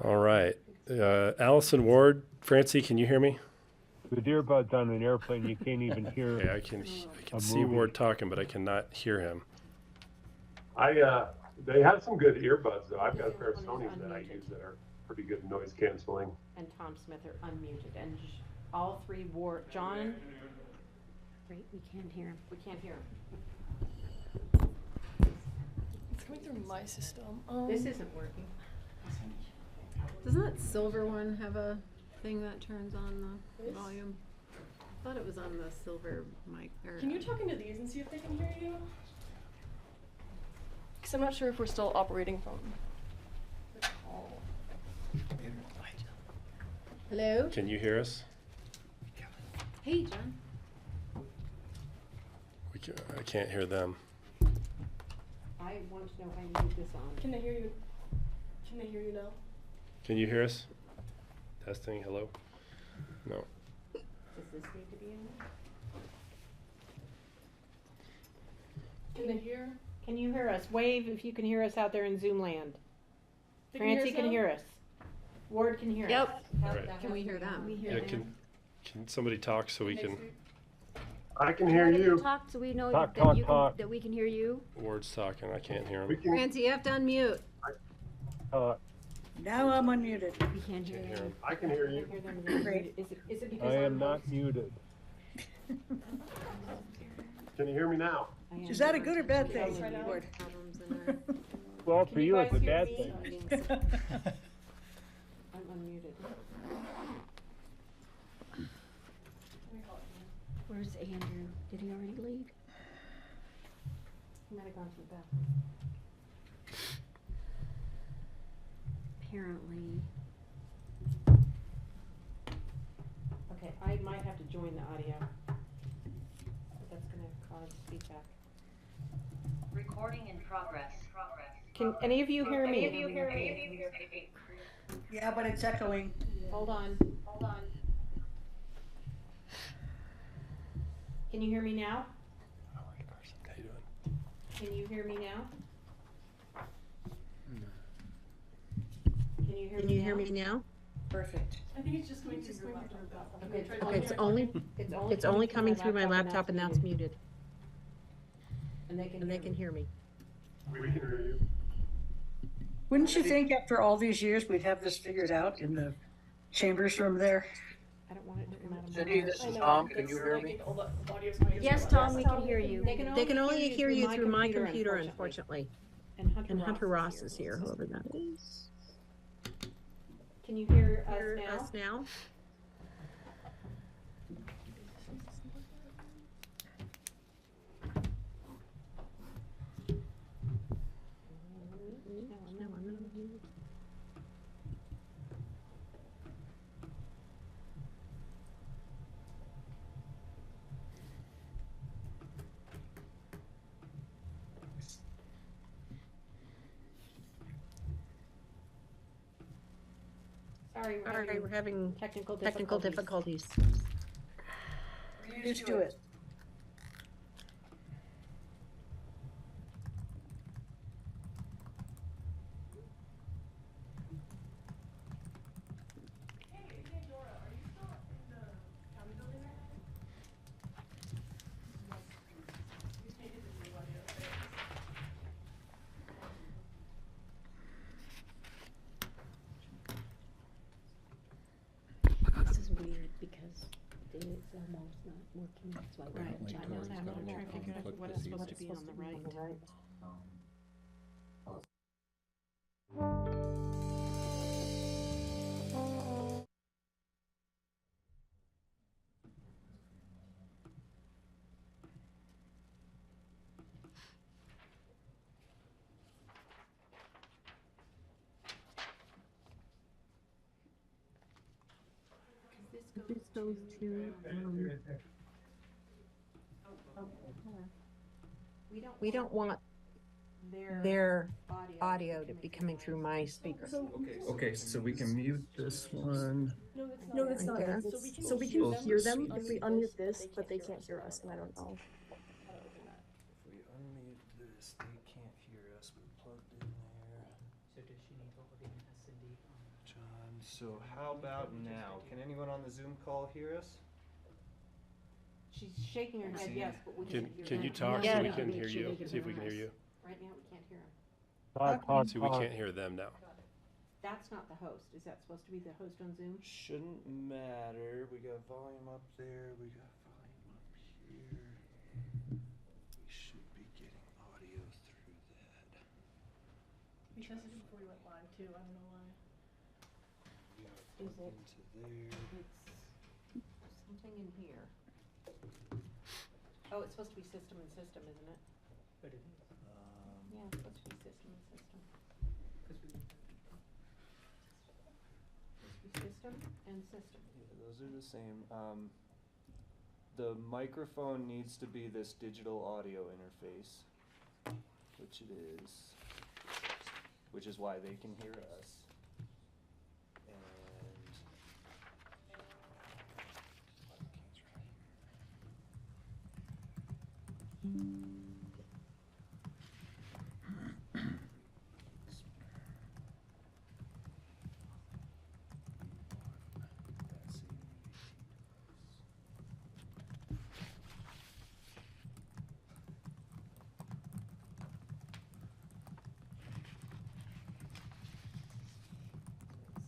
All right. Allison Ward, Francie, can you hear me? With earbuds on an airplane, you can't even hear. Okay, I can see Ward talking, but I cannot hear him. They have some good earbuds though. I've got a pair of Sony's that I use that are pretty good noise canceling. And Tom Smith are unmuted, and all three John. Wait, we can't hear him. We can't hear him. It's coming through my system. This isn't working. Doesn't that silver one have a thing that turns on the volume? I thought it was on the silver mic. Can you talk into these and see if they can hear you? Because I'm not sure if we're still operating from the call. Hello? Can you hear us? Hey, John. I can't hear them. I want to know if I need this on. Can they hear you? Can they hear you now? Can you hear us? Testing, hello? No. Does this need to be in there? Can they hear? Can you hear us? Wave if you can hear us out there in Zoom land. They Francie us can now? hear us. Ward can hear Yep. us. Right. Can we hear them? Yeah, can somebody talk so we can? I can hear you. Talk so we know Talk, that, you talk. that we can hear you. Ward's talking. I can't hear We him. can, Francie, you have to unmute. Now I'm unmuted. We can't hear Can't hear you. him. I can hear you. Hear them. Great. Is it because I I'm am not host? muted. Can you hear me now? I am. Is that a good or bad Yes, thing, right now. Ward? Problems in our Well, Can for you you, it's guys a hear bad me? thing. meetings. I'm unmuted. Where's Andrew? Did he already leave? He might have gone to the bathroom. Apparently. Okay, I might have to join the audio. But that's gonna cause feedback. Recording in progress. Can any of you hear me? Yeah, but it's echoing. Hold on. Can you hear me now? How you doing? Can you hear me now? Can you hear me now? Perfect. I think it's just going through your laptop. Okay, Okay, it's only coming through my laptop and that's muted. And they can hear me. We can hear you. Wouldn't you think after all these years, we'd have this figured out in the chambers room there? I don't want it to come out of my Cindy, mouth. this I is know, Tom. Can it's you hear like me? all the audio's coming Yes, through Tom, we can hear you. They can only hear you through my computer, unfortunately. And And Hunter Ross is here, whoever that is. Can you hear Hear us us now? now? No, I'm not muted. Sorry, Sorry, we're having technical technical difficulties. difficulties. Used to it. This is weird because it's almost not working. That's why we're having challenges. I'm trying to figure out what is supposed to be on the right. This goes to, we don't want their audio to be coming through my speaker. Okay, so we can mute this one. No, it's Right not. there. So we can hear them if we unmute this, but they can't hear us, and I don't know. If we unmute this, they can't hear us. We plugged in there. So does she need to hold in a Cindy? So how about now? Can anyone on the Zoom call hear us? She's shaking her head See? yes, but we can't hear Can you them. talk Yeah, so we to can make hear sure you? they can See if we hear can hear us. you. Right now, we can't hear them. See, we can't hear them now. That's not the host. Is that supposed to be the host on Zoom? Shouldn't matter. We got volume up there. We got volume up here. We should be getting audio through that. We tested it before we went live too, I don't know why. We got Is plugged it- into there. It's something in here. Oh, it's supposed to be system and system, isn't it? Yeah, it's supposed to be system and system. Supposed to be system and system. Yeah, those are the same. The microphone needs to be this digital audio interface, which it is, which is why they can hear us.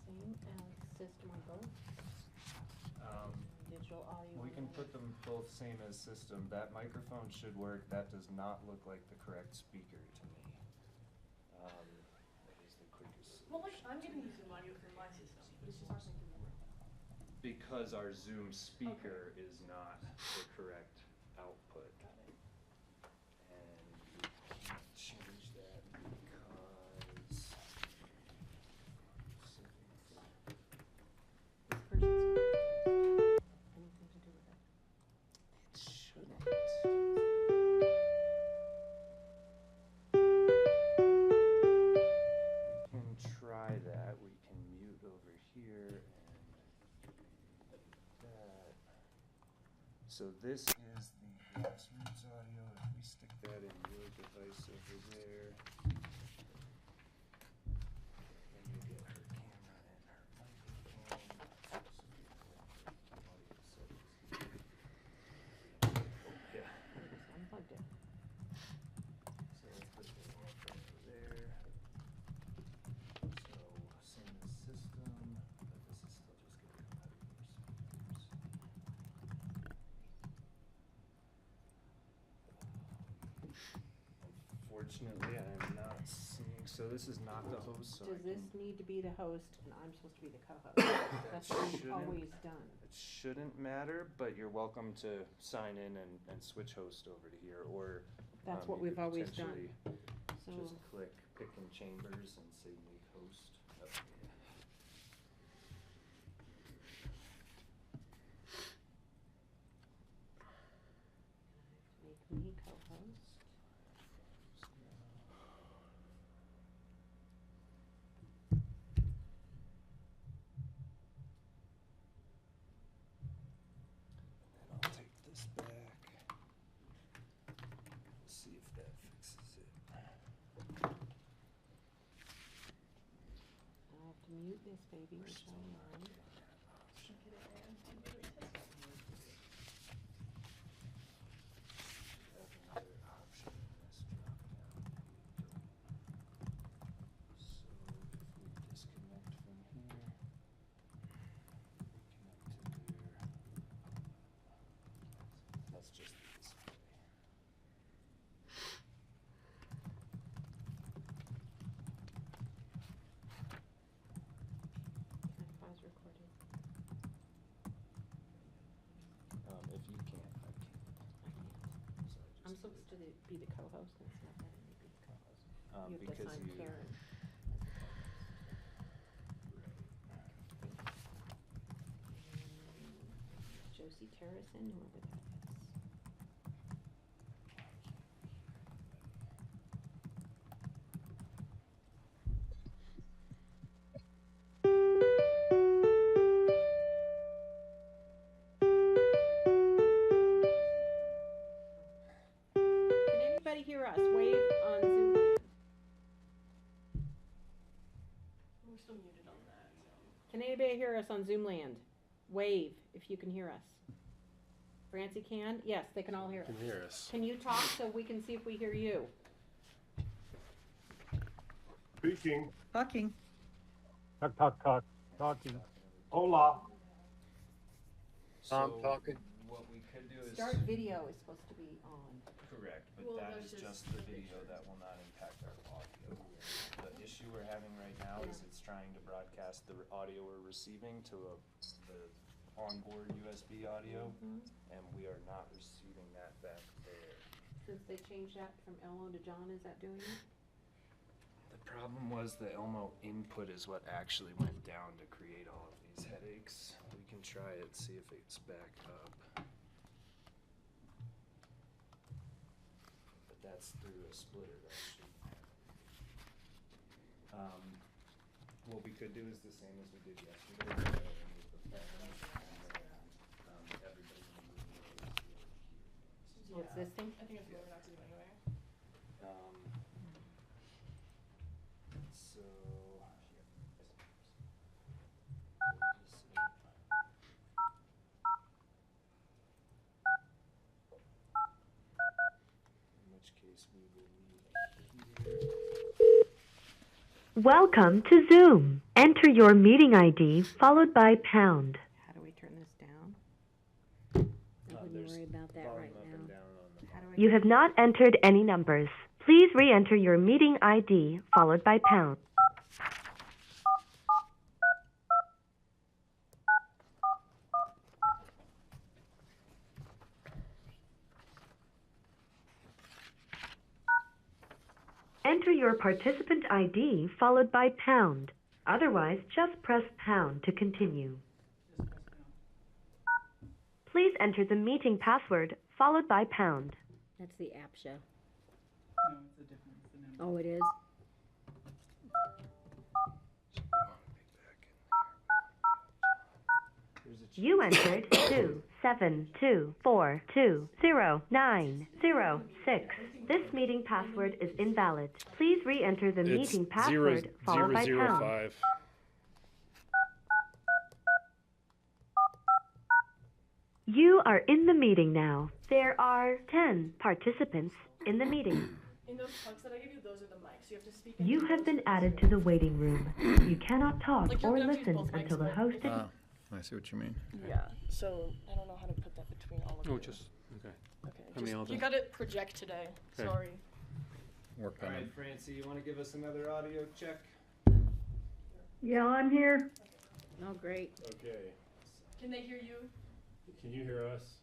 Same as system on both. Digital audio. We on can the put them both same as system. That microphone should work. That does not look like the correct speaker to me. That is the quickest Well, like, solution I'm to getting it. Zoom audio from my system, but it's just not making it work. Because our Zoom speaker is not the correct output. Got it. And we can't change that because This person's not anything to do with it. it shouldn't. We can try that. We can mute over here and that. So this is the GrassRoots audio. If we stick that in your device over there, then you get her camera and her microphone. So we have her audio settings. Yeah. I just unplugged it. So we'll put that over there. So same as system, but this is still just gonna come out of your speakers. Unfortunately, I am not seeing, so this is not the host, so I Does this can, need to be the host and I'm supposed to be the co-host? That's That what we've shouldn't- always done. it shouldn't matter, but you're welcome to sign in and switch host over to here, or That's what you we've could always done. potentially So, just click Pitkin Chambers and say make host. Oh, yeah. make me co-host. And then I'll take this back. See if that fixes it. I have to mute this baby, We're which still I not am. getting that option. Another option in this drop down. So if we disconnect from here, reconnect to there. That's just the display. My pause recording. If you can't, I can't. So I I'm just supposed to be the co-host and it's not letting me be the co-host. You have to because assign you. Karen. Josie Terrison, whoever that is. Can anybody hear us? Wave on Zoom land. We're still muted on that, so. Can anybody us on Zoom land? Wave if you can hear us. Francie can? Yes, they can all hear us. Can hear us. Can you talk so we can see if we hear you? Speaking. Talking. Talking. Hola. So what we could do is. Start video is supposed to be on. Correct, but Well, that that's is just just the the video, that will not impact our audio. The issue we're having right now is it's trying to broadcast the audio we're receiving to the onboard USB audio, and we are not receiving that back there. Since they changed that from Elmo to John, is that doing it? The problem was the Elmo input is what actually went down to create all of these headaches. We can try it, see if it's back up. But that's through a splitter, that shouldn't happen. What we could do is the same as we did yesterday. Remove the phone, and then, everybody in the room knows here. So it's this thing? I think it's what we're not doing anyway. So. In which case we will need here. Welcome to Zoom. Enter your meeting ID followed by pound. How do we turn this down? I wouldn't worry about that right now. How do I? You have not entered any numbers. Please re-enter your meeting ID followed by pound. Enter your participant ID followed by pound. Otherwise, just press pound to continue. Please enter the meeting password followed by pound. That's the APCHA. No, it's a different, it's the number. Oh, it is? You entered 27242209006. This meeting password is invalid. Please re-enter the It's meeting password followed by pound. 005. You are in the meeting now. There are 10 participants in the meeting. In those pucks that I give you, those are the mics. You have to speak. into You have those been so added to the waiting room. You cannot talk Like, you're or gonna have to use listen both mics, until the but host is... I see what you mean. Yeah, so I don't know how to put that between all of you. Oh, just, okay. Okay, how many all you done? gotta project today, Okay. sorry. Work on it. Alright, Francie, you wanna give us another audio check? Yeah, I'm here. Oh, great. Okay. Can they hear you? Can you hear us?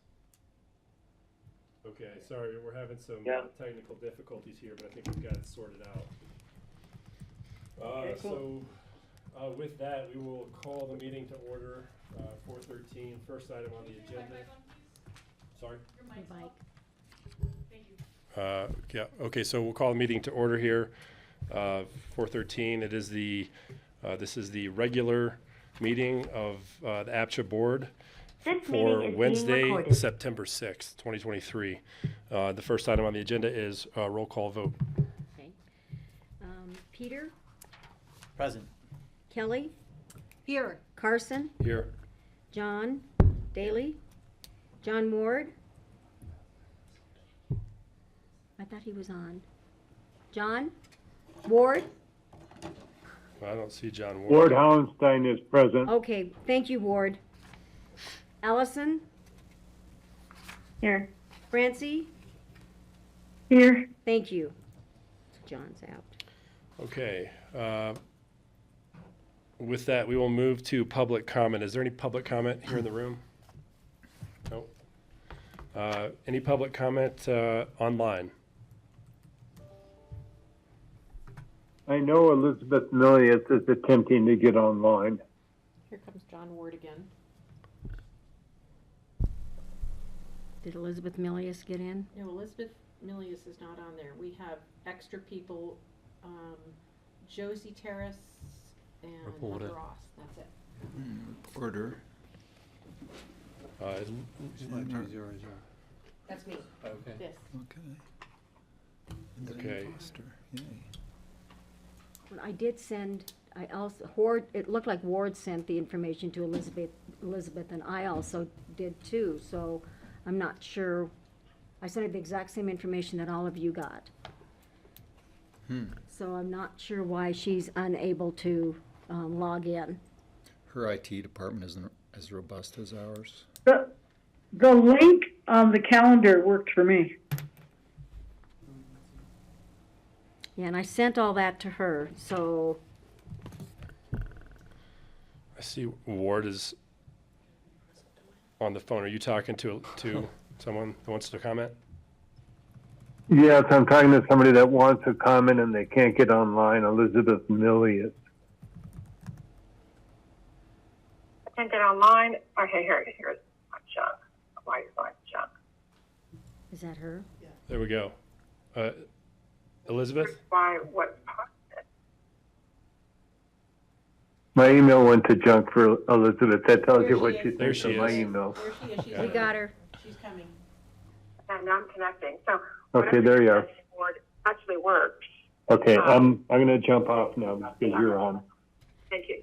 Okay, sorry, we're having some technical difficulties here, but I think we've got it sorted out. With that, we will call the meeting to order, 4:13, first item on the agenda. Sorry? Your The mic's bike. off. Thank you. Yeah, okay, so we'll call the meeting to order here, 4:13. It is this is the regular meeting of the APCHA Board This for meeting is being Wednesday, recorded. September 6th, 2023. The first item on the agenda is roll call vote. Okay. Peter, Present. Kelly, Here. Carson, Here. John, Daly, John Ward. I thought he was on. John, Ward. I don't see John Ward Ward. Howenstein is present. Okay, thank you, Ward. Allison, Here. Francie, Here. thank you. John's out. Okay. With that, we will move to public comment. Is there any public comment here in the room? No. Any public comment online? I know Elizabeth Milius is attempting to get online. Here comes John Ward again. Did Elizabeth Milius get in? No, Elizabeth Milius is not on there. We have extra people, Josie Terrace and Reporter. Heather Ross. That's it. Order. That's me. Okay. This. Okay. Okay. Yay. Well, I did send I also, Ward, it looked like Ward sent the information to Elizabeth, and I also did too, so I'm not sure. I sent her the exact same information that all of you got. So I'm not sure why she's unable to log in. Her IT department isn't as robust as ours. The link on the calendar worked for me. Yeah, and I sent all that to her, so I see Ward is on the phone. Are you talking to someone that wants to comment? Yes, I'm talking to somebody that wants to comment and they can't get online. Elizabeth Millius. Can't get online. Okay, here's my junk. Why is my junk? is that her? There we go. Elizabeth? Why? What? Posted? My email went to junk for Elizabeth. That tells There you she what is. you There think she of my is. email. There she is. She's We coming. got her. She's coming. And now I'm connecting. So Okay, there you are. Board actually works. Okay, I'm gonna jump off now because you're on. Thank you.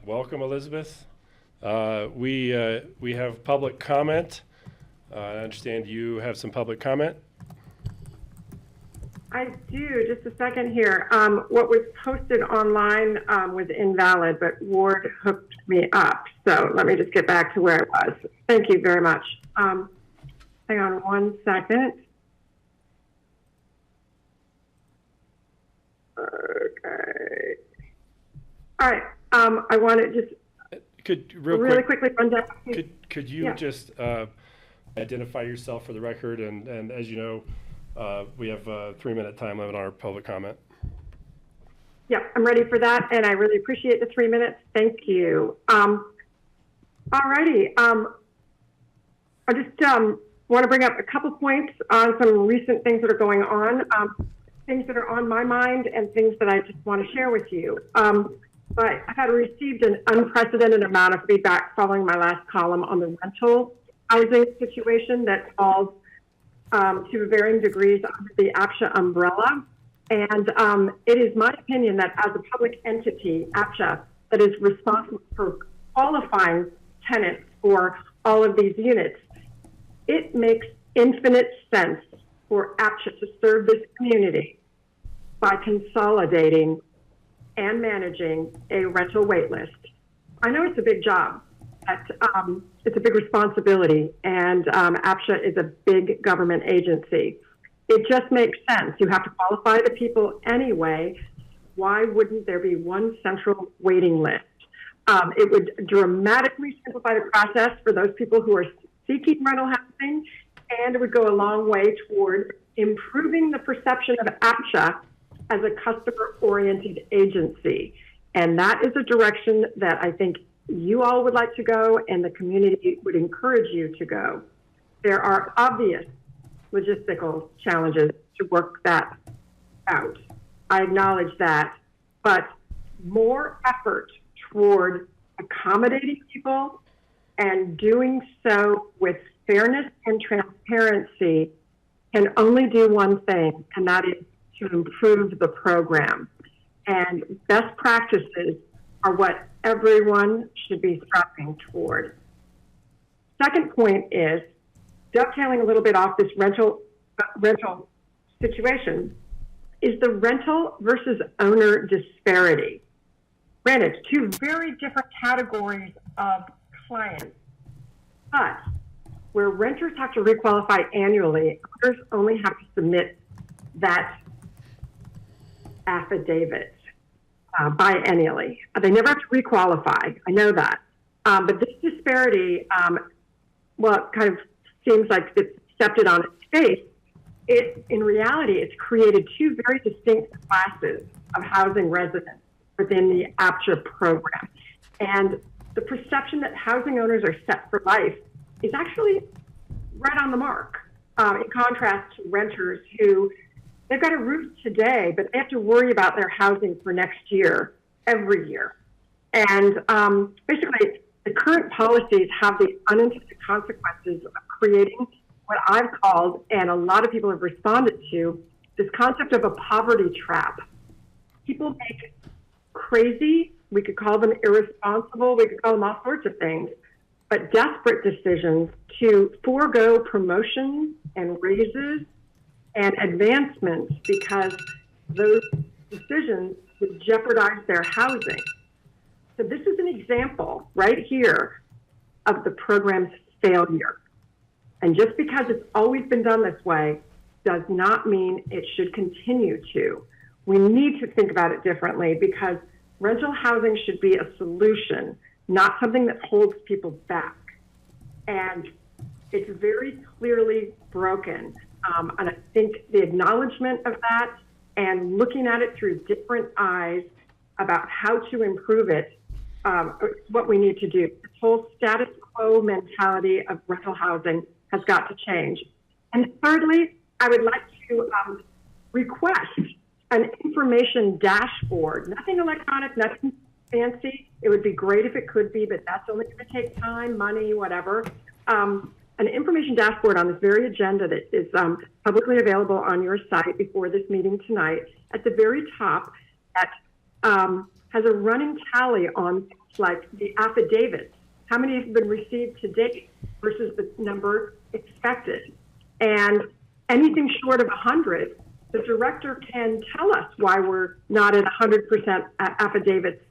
Welcome, Elizabeth. We have public comment. I understand you have some public comment. I do. Just a second here. What was posted online was invalid, but Ward hooked me up. So let me just get back to where I was. Thank you very much. Hang on one second. Okay. All right. I want to just Could really quickly run down. Could you just identify yourself for the record? And as you know, we have a 3-minute time limit on our public comment. Yeah, I'm ready for that, and I really appreciate the 3 minutes. Thank you. All righty. I just want to bring up a couple points on some recent things that are going on, things that are on my mind, and things that I just want to share with you. But I had received an unprecedented amount of feedback following my last column on the rental housing situation that falls to varying degrees under the APCHA umbrella. And it is my opinion that as a public entity, APCHA, that is responsible for qualifying tenants for all of these units, it makes infinite sense for APCHA to serve this community by consolidating and managing a rental wait list. I know it's a big job, but it's a big responsibility, and APCHA is a big government agency. It just makes sense. You have to qualify the people anyway. Why wouldn't there be one central waiting list? It would dramatically simplify the process for those people who are seeking rental housing, and it would go a long way toward improving the perception of APCHA as a customer-oriented agency. And that is a direction that I think you all would like to go and the community would encourage you to go. There are obvious logistical challenges to work that out. I acknowledge that, but more effort toward accommodating people and doing so with fairness and transparency can only do one thing, and that is to improve the program. And best practices are what everyone should be striving toward. Second point is, dovetailing a little bit off this rental situation, is the rental versus owner disparity. Granted, two very different categories of clients, but where renters have to requalify annually, owners only have to submit that affidavit biennially. They never have to requalify. I know that. But this disparity, well, it kind of seems like it's accepted on its face. In reality, it's created two very distinct classes of housing residents within the APCHA program. And the perception that housing owners are set for life is actually right on the mark, in contrast to renters who, they've got a roof today, but they have to worry about their housing for next year, every year. And basically, the current policies have the unintended consequences of creating what I've called, and a lot of people have responded to, this concept of a poverty trap. people make crazy, we could call them irresponsible, we could call them all sorts of things, but desperate decisions to forego promotions and raises and advancements because those decisions would jeopardize their housing. So this is an example right here of the program's failure. And just because it's always been done this way does not mean it should continue to. We need to think about it differently because rental housing should be a solution, not something that holds people back. And it's very clearly broken. And I think the acknowledgement of that and looking at it through different eyes about how to improve it is what we need to do. This whole status quo mentality of rental housing has got to change. And thirdly, I would like to request an information dashboard. Nothing electronic, nothing fancy. It would be great if it could be, but that's only going to take time, money, whatever. An information dashboard on this very agenda that is publicly available on your site before this meeting tonight. At the very top, that has a running tally on things like the affidavits. How many have been received to date versus the number expected? And anything short of 100, the director can tell us why we're not at 100% affidavits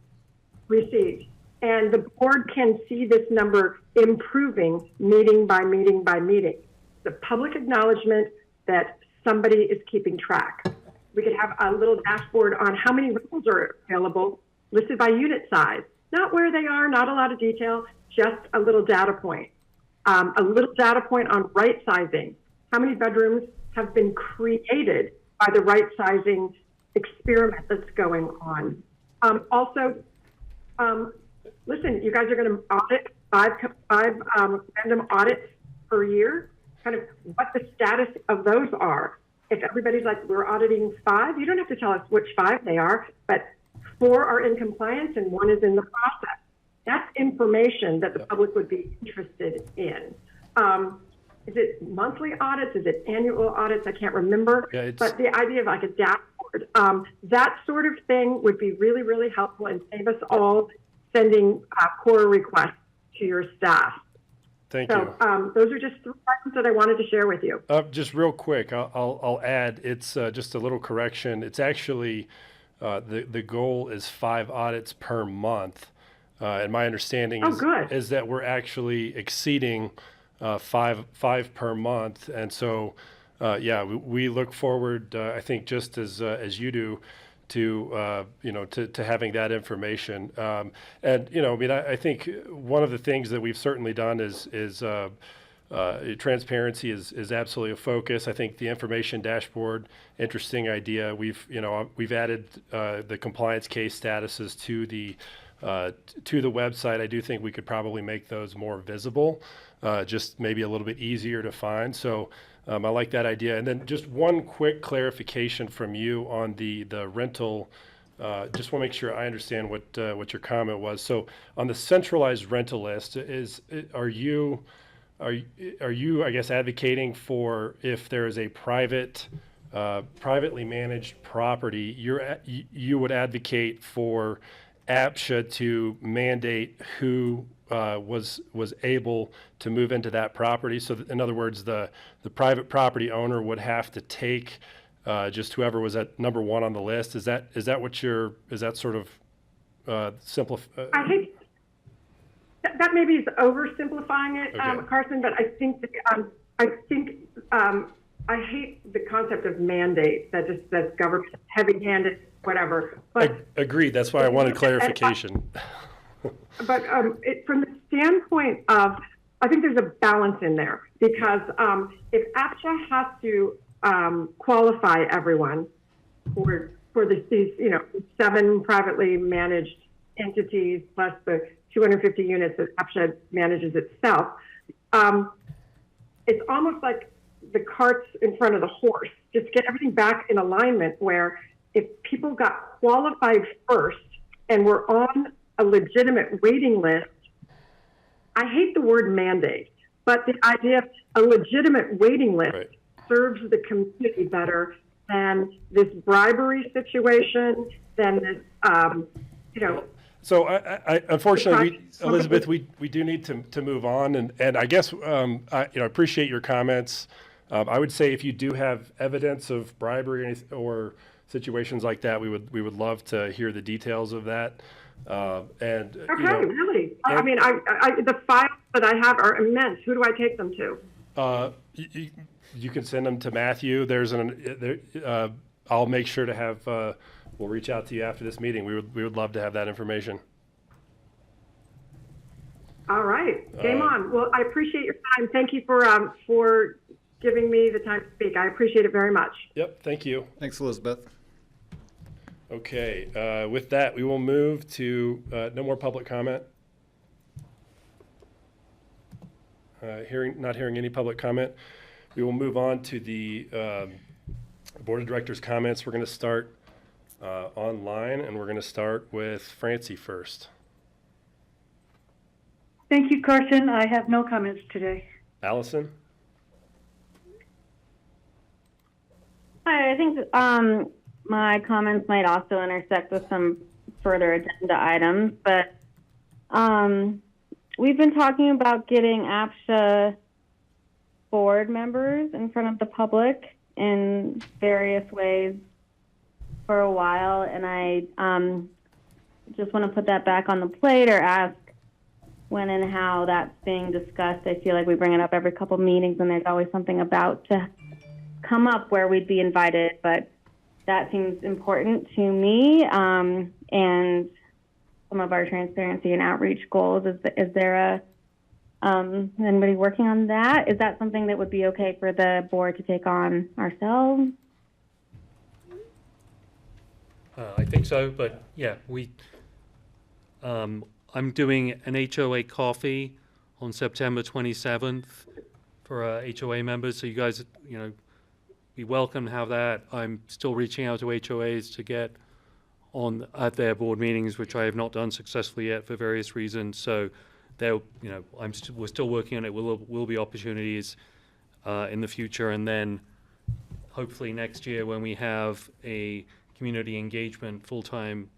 received. And the board can see this number improving meeting by meeting by meeting. The public acknowledgement that somebody is keeping track. We could have a little dashboard on how many rentals are available listed by unit size. Not where they are, not a lot of detail, just a little data point. A little data point on right sizing. How many bedrooms have been created by the right sizing experiment that's going on? Listen, you guys are going to audit five random audits per year, kind of what the status of those are. If everybody's like, we're auditing 5, you don't have to tell us which 5 they are, but 4 are in compliance and 1 is in the process. That's information that the public would be interested in. Is it monthly audits? Is it annual audits? I can't remember. Yeah, but the idea of like a dashboard, that sort of thing would be really, really helpful and save us all sending core requests to your staff. Thank you. Those are just 3 items that I wanted to share with you. Just real quick, I'll add, it's just a little correction. It's actually, the goal is 5 audits per month. And my understanding is that we're actually exceeding 5 per month. And so, we look forward, I think, just as you do, to having that information. I think one of the things that we've certainly done is transparency is absolutely a focus. I think the information dashboard, interesting idea. We've added the compliance case statuses to the website. I do think we could probably make those more visible, just maybe a little bit easier to find. So I like that idea. And then just one quick clarification from you on the rental. Just want to make sure I understand what your comment was. So on the centralized rental list, are you I guess advocating for if there is a privately managed property, you would advocate for APCHA to mandate who was able to move into that property. So in other words, the private property owner would have to take just whoever was at number 1 on the list. Is that sort of simplify? I hate that maybe is oversimplifying it, Okay. Carson. But I think I hate the concept of mandate that's government heavy-handed, whatever. But Agreed. That's why I wanted clarification. But from the standpoint of, I think there's a balance in there because if APCHA has to qualify everyone for these 7 privately managed entities plus the 250 units that APCHA manages itself, it's almost like the cart's in front of the horse. Just get everything back in alignment where if people got qualified first and were on a legitimate waiting list, I hate the word mandate, but the idea of a legitimate waiting list serves the community better than this bribery situation then, you know. So I unfortunately, Elizabeth, we do need to move on, and I guess I appreciate your comments. I would say if you do have evidence of bribery or situations like that, we would love to hear the details of that. Okay, really? I mean, the files that I have are immense. Who do I take them to? You can send them to Matthew. I'll make sure to have. We'll reach out to you after this meeting. We would love to have that information. All right, game on. Well, I appreciate your time. Thank you for giving me the time to speak. I appreciate it very much. Yep, thank you. Thanks, Elizabeth. Okay, with that, we will move to no more public comment. Not hearing any public comment. We will move on to the Board of Directors comments. We're going to start online, and we're going to start with Francie first. Thank you, Carson. I have no comments today. Allison? Hi, I think my comments might also intersect with some further agenda items, but we've been talking about getting APCHA board members in front of the public in various ways for a while, and I just want to put that back on the plate or ask when and how that's being discussed. I feel like we bring it up every couple meetings and there's always something about to come up where we'd be invited, but that seems important to me, and some of our transparency and outreach goals. Is there anybody working on that? Is that something that would be okay for the board to take on ourselves? I think so, but yeah, I'm doing an HOA coffee on September 27th for HOA members. So you guys, be welcome to have that. I'm still reaching out to HOAs to get on at their board meetings, which I have not done successfully yet for various reasons. So we're still working on it. Will be opportunities in the future, and then hopefully next year when we have a community engagement full-time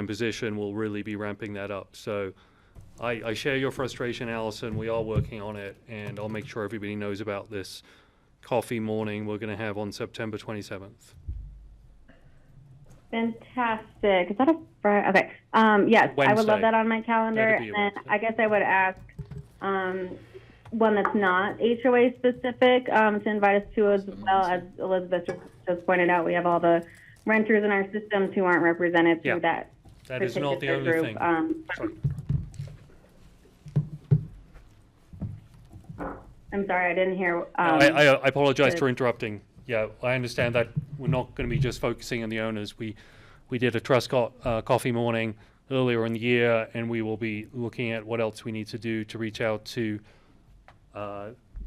position, we'll really be ramping that up. So I share your frustration, Allison. We are working on it, and I'll make sure everybody knows about this coffee morning we're going to have on September 27th. Fantastic. Is that a Friday? Okay. Yes, Wednesday. I would love that on my calendar. That'd be And I guess I would ask one that's not HOA specific to invite us to, as well. As Elizabeth just pointed out, we have all the renters in our systems who aren't represented through that. That is not the only group. thing. Sorry. I'm sorry, I didn't hear. I apologize for interrupting. Yeah, I understand that we're not going to be just focusing on the owners. We did a trust coffee morning earlier in the year, and we will be looking at what else we need to do to reach out to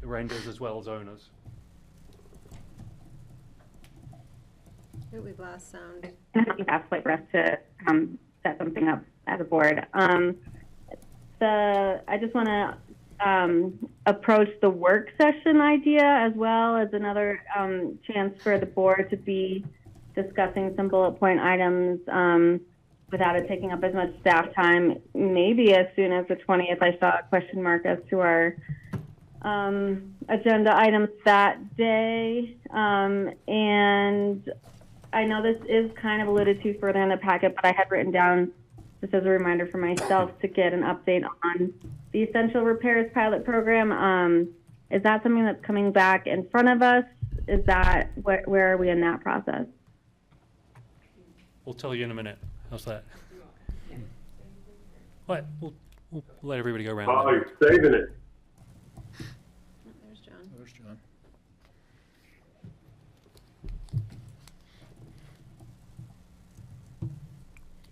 renters as well as owners. We've lost sound. That's like for us to set something up as a board. I just want to approach the work session idea as well as another chance for the board to be discussing some bullet point items without it taking up as much staff time. Maybe as soon as the 20th. I saw a question mark as to our agenda items that day. And I know this is kind of alluded to further in the packet, but I had written down, just as a reminder for myself, to get an update on the Essential Repairs Pilot Program. Is that something that's coming back in front of us? Is that, where are we in that process? We'll tell you in a minute. How's that? What? We'll let everybody go around. Oh, you're saving it. There's John. There's John.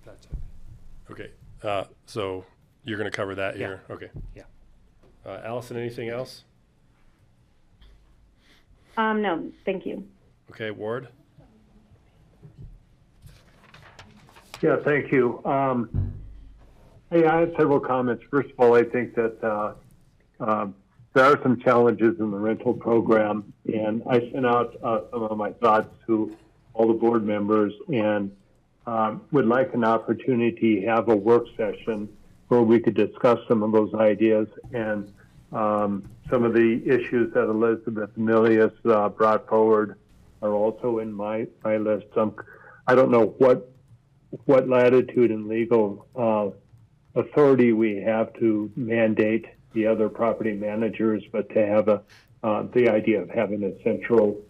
That's Okay, so you're going to cover that here? Okay. Yeah. Allison, anything else? No, thank you. Okay, Ward? Yeah, thank you. Hey, I have several comments. First of all, I think that there are some challenges in the rental program, and I sent out some of my thoughts to all the board members, and would like an opportunity to have a work session where we could discuss some of those ideas and some of the issues that Elizabeth Milius brought forward are also in my list. I don't know what latitude and legal authority we have to mandate the other property managers, but to have the idea of having a central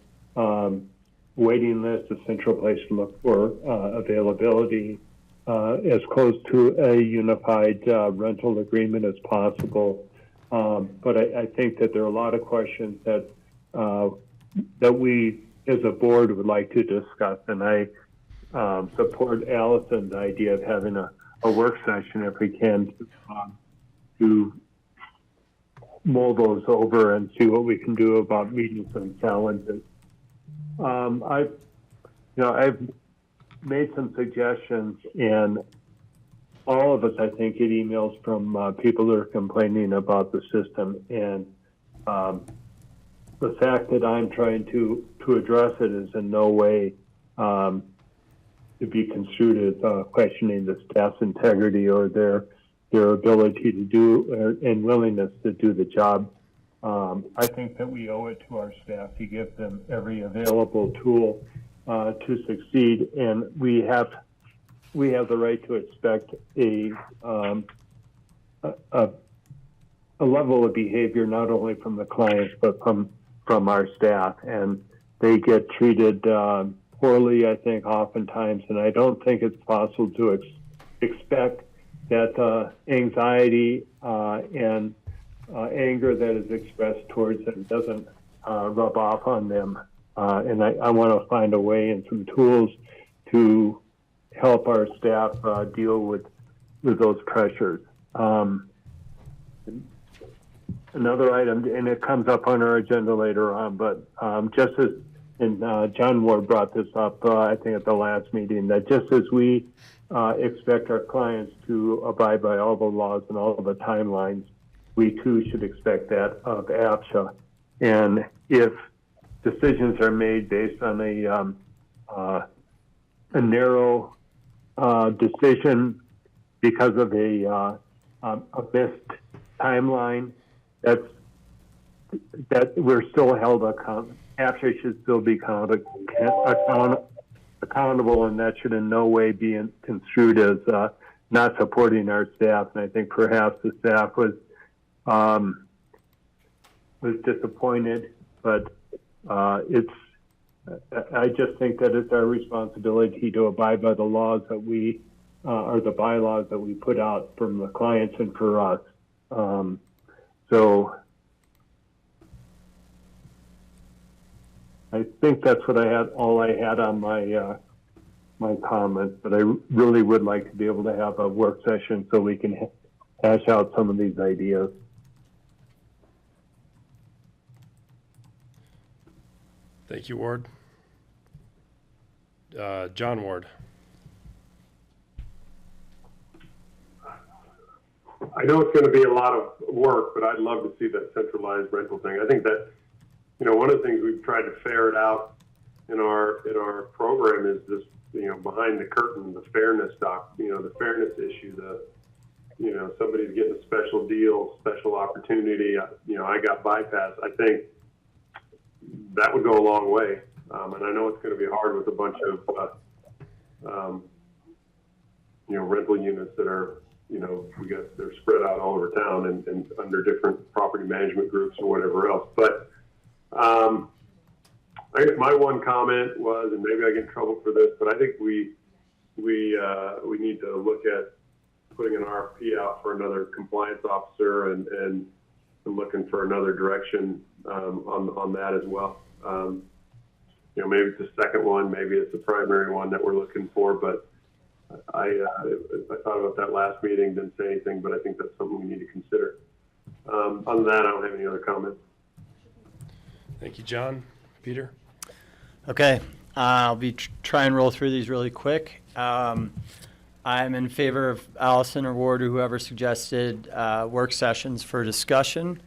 waiting list, a central place to look for availability, as close to a unified rental agreement as possible. But I think that there are a lot of questions that we as a board would like to discuss, and I support Allison's idea of having a work session if we can to mull those over and see what we can do about meeting some challenges. I've made some suggestions, and all of us, I think, get emails from people that are complaining about the system, and the fact that I'm trying to address it is in no way to be construed as questioning the staff's integrity or their ability to do and willingness to do the job. I think that we owe it to our staff to give them every available tool to succeed, and we have the right to expect a level of behavior not only from the clients but from our staff, and they get treated poorly, I think, oftentimes, and I don't think it's possible to expect that anxiety and anger that is expressed towards them doesn't rub off on them. And I want to find a way and some tools to help our staff deal with those pressures. Another item, and it comes up on our agenda later on, but just as, and John Ward brought this up, I think at the last meeting, that just as we expect our clients to abide by all the laws and all of the timelines, we too should expect that of APCHA. And if decisions are made based on a narrow decision because of a missed timeline, that we're still held accountable. APCHA should still be accountable, and that should in no way be construed as not supporting our staff. And I think perhaps the staff was disappointed, but I just think that it's our responsibility to abide by the laws that we or the bylaws that we put out from the clients and for us. So I think that's what all I had on my my comments, but I really would like to be able to have a work session so we can hash out some of these ideas. Thank you, Ward. John Ward. I know it's going to be a lot of work, but I'd love to see that centralized rental thing. I think that, one of the things we've tried to ferret out in our program is this, behind the curtain, the fairness the fairness issue, somebody's getting a special deal, special opportunity. I got bypassed. I think that would go a long way. And I know it's going to be hard with a bunch of, rental units that are, they're spread out all over town and under different property management groups or whatever else. But I guess my one comment was, and maybe I get in trouble for this, but I think we need to look at putting an RFP out for another compliance officer and looking for another direction on that as well. Maybe it's the second one, maybe it's the primary one that we're looking for, but I thought about that last meeting, didn't say anything, but I think that's something we need to consider. Other than that, I don't have any other comments. Thank you, John. Peter? Okay, I'll try and roll through these really quick. I'm in favor of Allison or Ward or whoever suggested work sessions for discussion,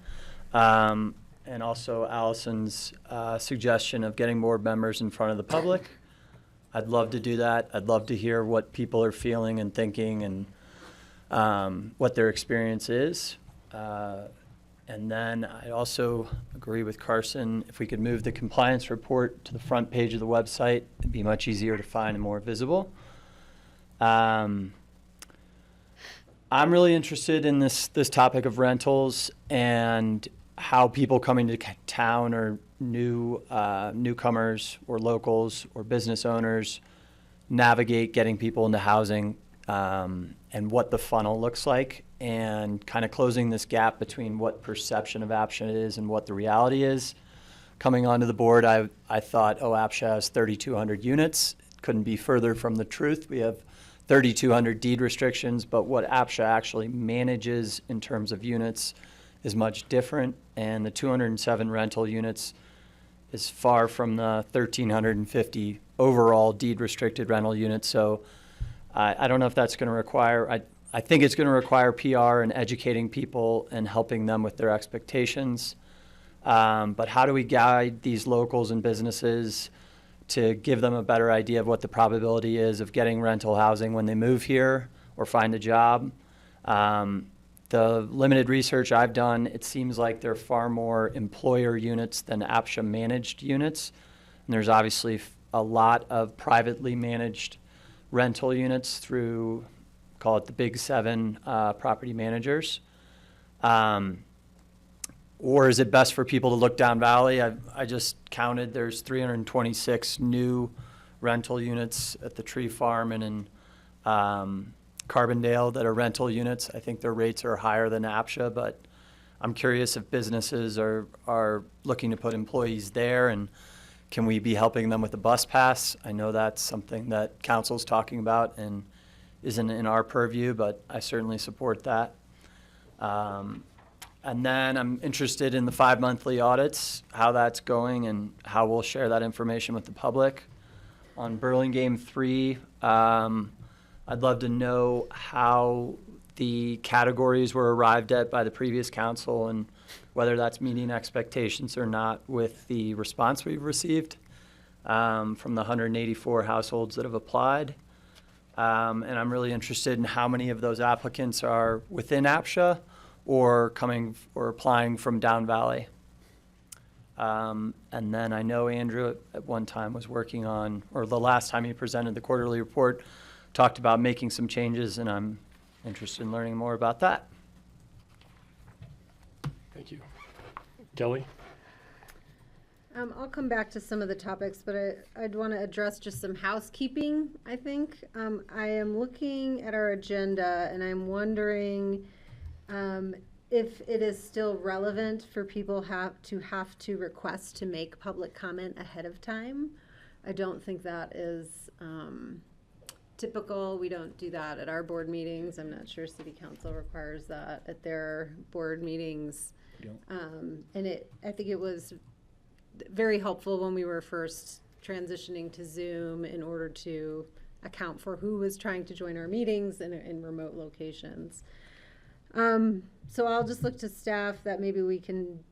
and also Allison's suggestion of getting board members in front of the public. I'd love to do that. I'd love to hear what people are feeling and thinking and what their experience is. And then I also agree with Carson, if we could move the compliance report to the front page of the website, it'd be much easier to find and more visible. I'm really interested in this topic of rentals and how people coming to town or newcomers or locals or business owners navigate getting people into housing, and what the funnel looks like, and kind of closing this gap between what perception of APCHA is and what the reality is. Coming onto the board, I thought, APCHA has 3,200 units. It couldn't be further from the truth. We have 3,200 deed restrictions, but what APCHA actually manages in terms of units is much different, and the 207 rental units is far from the 1,350 overall deed restricted rental units. So I don't know if that's going to require, I think it's going to require PR and educating people and helping them with their expectations. But how do we guide these locals and businesses to give them a better idea of what the probability is of getting rental housing when they move here or find a job? The limited research I've done, it seems like there are far more employer units than APCHA managed units. And there's obviously a lot of privately managed rental units through, call it the Big Seven property managers. Or is it best for people to look down valley? I just counted, there's 326 new rental units at the Tree Farm and in Carbondale that are rental units. I think their rates are higher than APCHA, but I'm curious if businesses are looking to put employees there, and can we be helping them with a bus pass? I know that's something that council's talking about and isn't in our purview, but I certainly support that. And then I'm interested in the 5 monthly audits, how that's going and how we'll share that information with the public. On Burlingame 3, I'd love to know how the categories were arrived at by the previous council and whether that's meeting expectations or not with the response we've received from the 184 households that have applied. And I'm really interested in how many of those applicants are within APCHA or applying from down valley. And then I know Andrew at one time was working on, or the last time he presented the quarterly report, talked about making some changes, and I'm interested in learning more about that. Thank you. Kelly? I'll come back to some of the topics, but I'd want to address just some housekeeping, I think. I am looking at our agenda, and I'm wondering if it is still relevant for people have to request to make public comment ahead of time. I don't think that is typical. We don't do that at our board meetings. I'm not sure City Council requires that at their board meetings. And I think it was very helpful when we were first transitioning to Zoom in order to account for who was trying to join our meetings in remote locations. So I'll just look to staff that maybe we can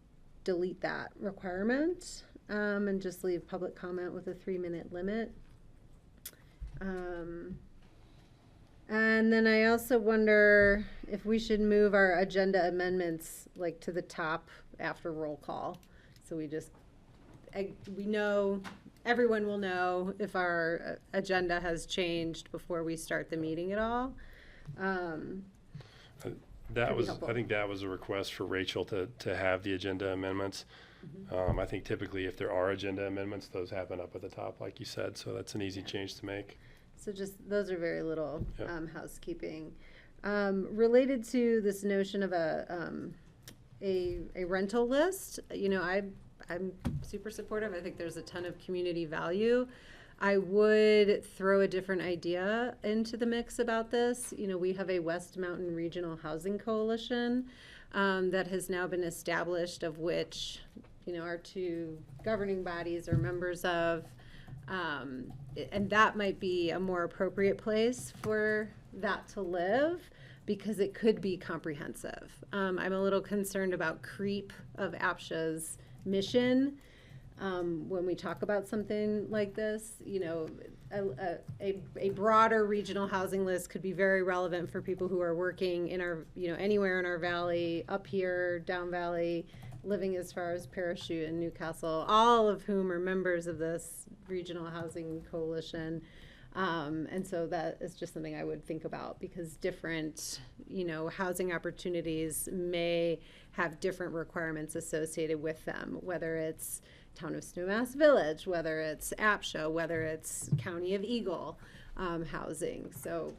delete that requirement and just leave public comment with a 3-minute limit. And then I also wonder if we should move our agenda amendments like to the top after roll call. So we know, everyone will know if our agenda has changed before we start the meeting at all. I think that was a request for Rachel to have the agenda amendments. Mm-hmm. I think typically if there are agenda amendments, those happen up at the top, like you said, so that's an easy change to make. So just, those are very little housekeeping. Related to this notion of a rental list, I'm super supportive. I think there's a ton of community value. I would throw a different idea into the mix about this. We have a West Mountain Regional Housing Coalition that has now been established, of which, our two governing bodies are members of. And that might be a more appropriate place for that to live because it could be comprehensive. I'm a little concerned about creep of APCHA's mission. when we talk about something like this. You know, a broader regional housing list could be very relevant for people who are working in our, you know, anywhere in our valley, up here, down valley, living as far as Parachute and Newcastle, all of whom are members of this regional housing coalition. And so that is just something I would think about, because different, you know, housing opportunities may have different requirements associated with them, whether it's Town of Snowmass Village, whether it's APCHA, whether it's County of Eagle housing. So,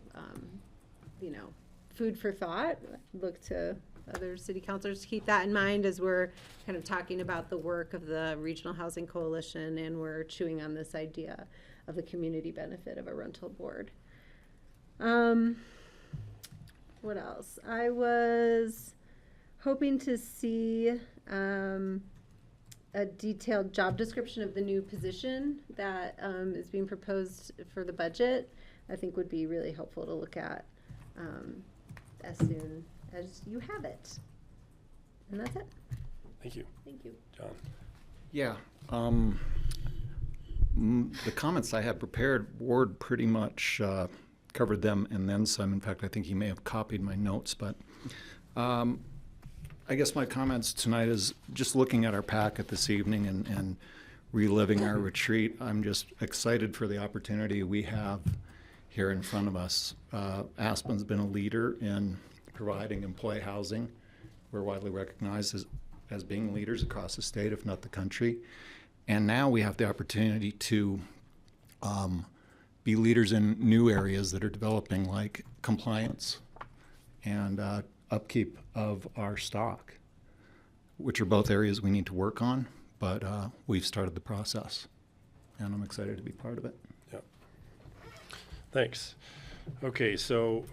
you know, food for thought. Look to other city councilors to keep that in mind as we're kind of talking about the work of the Regional Housing Coalition, and we're chewing on this idea of the community benefit of a rental board. What else? I was hoping to see a detailed job description of the new position that is being proposed for the budget. I think would be really helpful to look at as soon as you have it. And that's it. Thank you. Thank you. John. Yeah. The comments I had prepared, Ward pretty much covered them and then some. In fact, I think he may have copied my notes, but I guess my comments tonight is just looking at our packet this evening and reliving our retreat. I'm just excited for the opportunity we have here in front of us. Aspen's been a leader in providing employee housing. We're widely recognized as being leaders across the state, if not the country. And now we have the opportunity to be leaders in new areas that are developing, like compliance and upkeep of our stock, which are both areas we need to work on, but we've started the process, and I'm excited to be part of it. Yeah. Thanks. Okay, so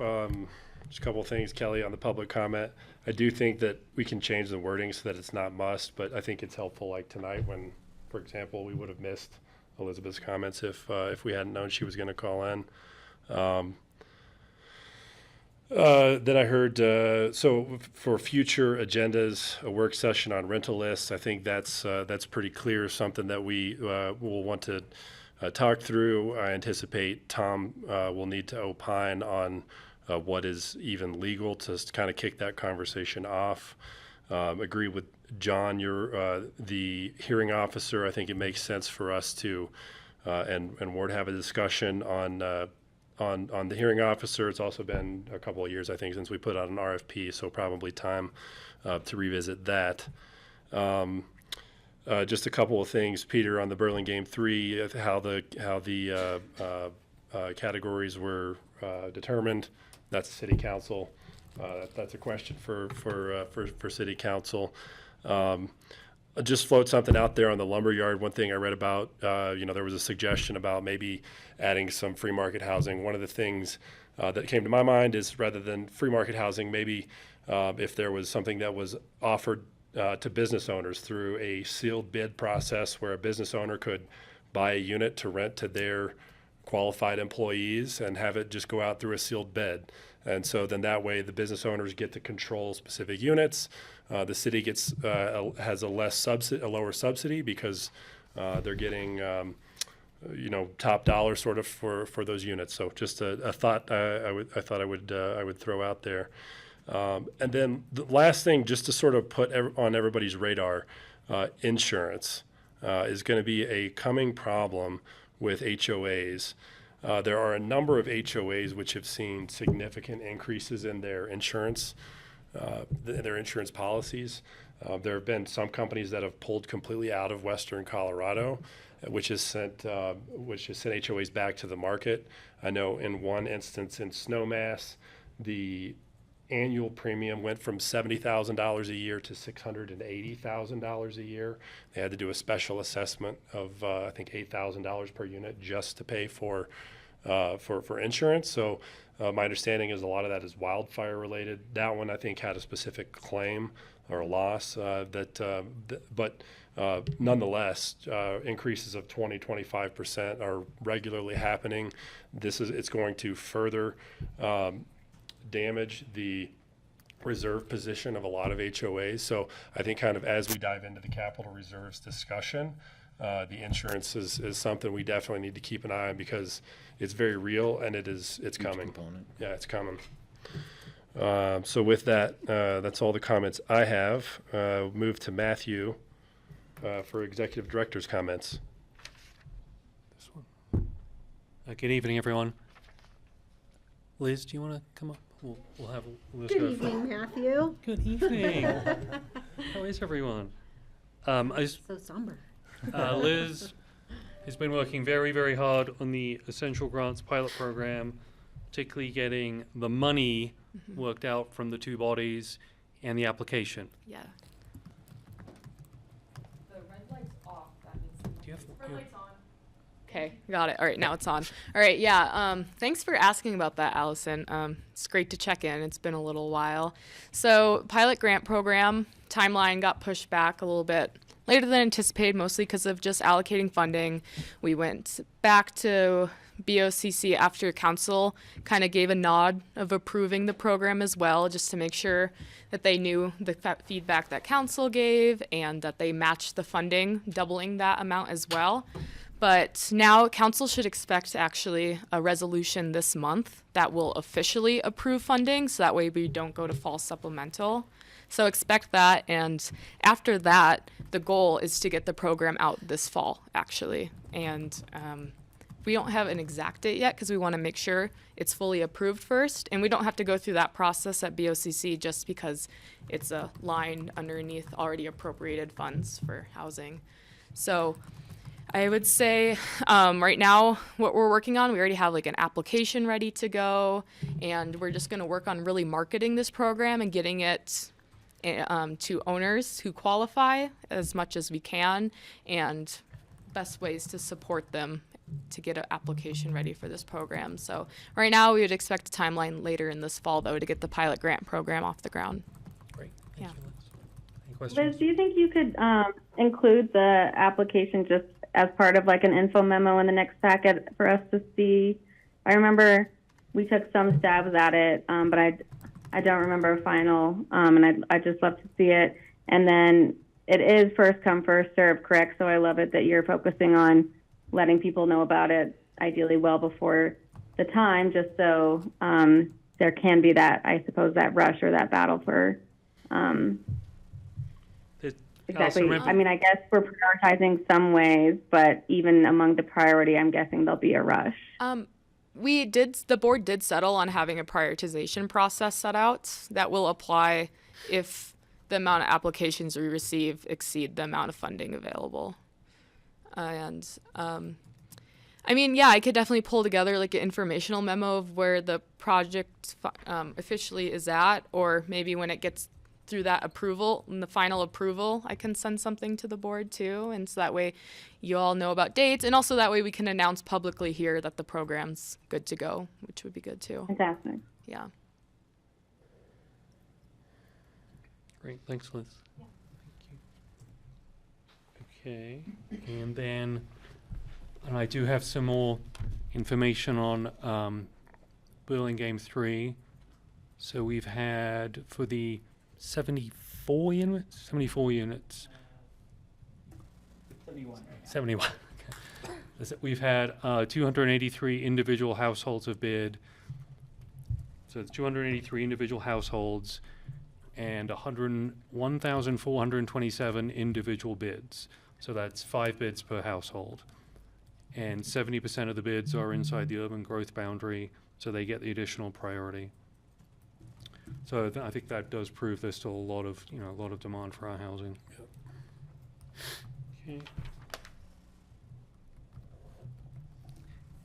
just a couple of things, Kelly, on the public comment. I do think that we can change the wording so that it's not must, but I think it's helpful, like tonight when, for example, we would have missed Elizabeth's comments if we hadn't known she was going to call in. Then I heard, so for future agendas, a work session on rental lists, I think that's pretty clear, something that we will want to talk through. I anticipate Tom will need to opine on what is even legal to kind of kick that conversation off. Agree with John, you're the hearing officer. I think it makes sense for us to, and Ward, have a discussion on the hearing officer. It's also been a couple of years, I think, since we put out an RFP, so probably time to revisit that. Just a couple of things, Peter, on the Burlingame 3, how the categories were determined. That's city council. That's a question for city council. Just float something out there on the lumberyard. One thing I read about, there was a suggestion about maybe adding some free market housing. One of the things that came to my mind is, rather than free market housing, maybe if there was something that was offered to business owners through a sealed bid process, where a business owner could buy a unit to rent to their qualified employees and have it just go out through a sealed bid. And so then that way the business owners get to control specific units. The city gets has a lower subsidy because they're getting top dollar sort of for those units. So just a thought I thought I would throw out there. And then the last thing, just to sort of put on everybody's radar, insurance is going to be a coming problem with HOAs. There are a number of HOAs which have seen significant increases in their insurance policies. There have been some companies that have pulled completely out of Western Colorado, which has sent HOAs back to the market. I know in one instance in Snowmass, the annual premium went from $70,000 a year to $680,000 a year. They had to do a special assessment of I think $8,000 per unit just to pay for insurance. So my understanding is a lot of that is wildfire related. That one I think had a specific claim or a loss but nonetheless, increases of 20-25% are regularly happening. It's going to further damage the reserve position of a lot of HOAs. So I think kind of as we dive into the capital reserves discussion, the insurance is something we definitely need to keep an eye on because it's very real and it's coming. Component. Yeah, it's coming. So with that, that's all the comments I have. Move to Matthew for executive director's comments. This one. Good evening, everyone. Liz, do you want to come up? We'll have Liz Good go evening, Matthew. Good evening. How is everyone? So somber. Liz has been working very, very hard on the Essential Grants pilot program, particularly getting the money worked out from the two bodies and the application. Yeah. The red light's off. That means Do you have Red light's on. Okay, got it. All right, now it's on. All right, yeah. Thanks for asking about that, Allison. It's great to check in. It's been a little while. So, pilot grant program timeline got pushed back a little bit later than anticipated, mostly because of just allocating funding. We went back to BOCC after council kind of gave a nod of approving the program as well, just to make sure that they knew the feedback that council gave and that they matched the funding, doubling that amount as well. But now council should expect actually a resolution this month that will officially approve funding, so that way we don't go to fall supplemental. So expect that, and after that, the goal is to get the program out this fall, actually. And we don't have an exact date yet because we want to make sure it's fully approved first, and we don't have to go through that process at BOCC just because it's a line underneath already appropriated funds for housing. So I would say right now what we're working on, we already have like an application ready to go, and we're just going to work on really marketing this program and getting it to owners who qualify as much as we can, and best ways to support them to get an application ready for this program. So right now we would expect a timeline later in this fall, though, to get the pilot grant program off the ground. Great. Yeah. Thank you, Liz. Any questions? Liz, do you think you could include the application just as part of like an info memo in the next packet for us to see? I remember we took some stabs at it, but I don't remember a final, and I'd just love to see it. And then it is first come, first serve, correct? So I love it that you're focusing on letting people know about it, ideally well before the time, just so there can be that, I suppose, that rush or that battle for exactly. I mean, I guess we're prioritizing some ways, but even among the priority, I'm guessing there'll be a rush. The board did settle on having a prioritization process set out that will apply if the amount of applications we receive exceed the amount of funding available. And I mean, yeah, I could definitely pull together like an informational memo of where the project officially is at, or maybe when it gets through that approval, and the final approval, I can send something to the board too, and so that way you all know about dates, and also that way we can announce publicly here that the program's good to go, which would be good too. Fantastic. Yeah. Great, thanks, Liz. Yeah. Thank you. Okay, and then I do have some more information on Burlingame 3. So we've had for the 74 units. 71. Okay. We've had 283 individual households have bid. So it's 283 individual households and 1,427 individual bids. So that's 5 bids per household. And 70% of the bids are inside the urban growth boundary, so they get the additional priority. So I think that does prove there's still a lot of demand for our housing. Yep. Okay.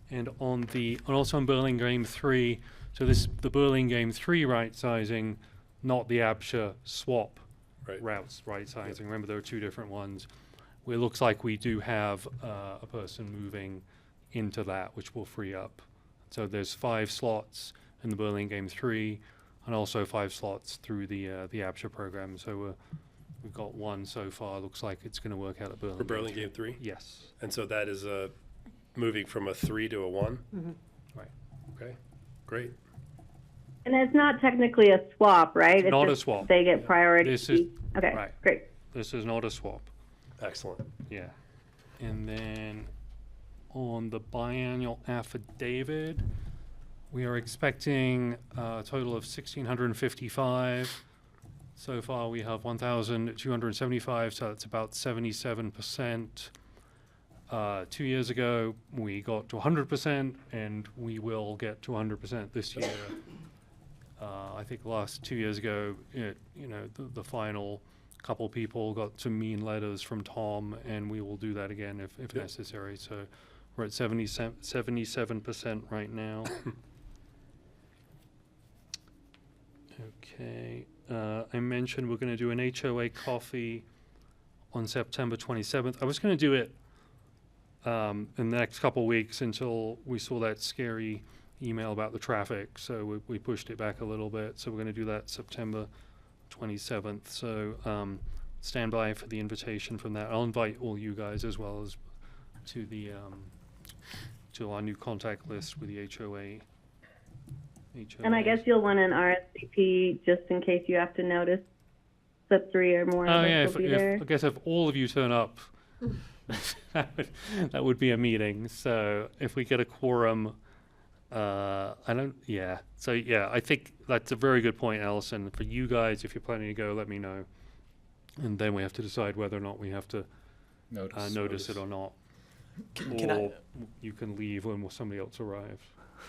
And also on Burlingame 3, so the Burlingame 3 right sizing, not the APCHA swap routes right sizing. Yep. Remember, there are 2 different ones. Well, it looks like we do have a person moving into that, which will free up. So there's 5 slots in the Burlingame 3, and also 5 slots through the APCHA program. So we've got 1 so far. Looks like it's going to work out at Burlingame. For Burlingame 3? Yes. And so that is moving from a 3 to a 1? Mm-hmm. Right. Okay, great. And it's not technically a swap, right? It's not just a swap. They get priority. This is okay, right. Great. This is not a swap. Excellent. Yeah. And then on the biannual affidavit, we are expecting a total of 1,655. So far, we have 1,275, so that's about 77%. 2 years ago, we got to 100%, and we will get to 100% this year. I think last 2 years ago, the final couple people got some mean letters from Tom, and we will do that again if necessary. So we're at 77% right now. Okay. I mentioned we're going to do an HOA coffee on September 27th. I was going to do it in the next couple of weeks until we saw that scary email about the traffic, so we pushed it back a little bit. So we're going to do that September 27th. So stand by for the invitation from that. I'll invite all you guys as well as to the to our new contact list with the HOA. And I guess you'll want an RSVP just in case you have to notice that 3 or more of us will be there. I guess if all of you turn up, that would be a meeting. So if we get a quorum, I think that's a very good point, Allison. For you guys, if you're planning to go, let me know. And then we have to decide whether or not we have to notice it or not. Or you can leave when somebody else arrives.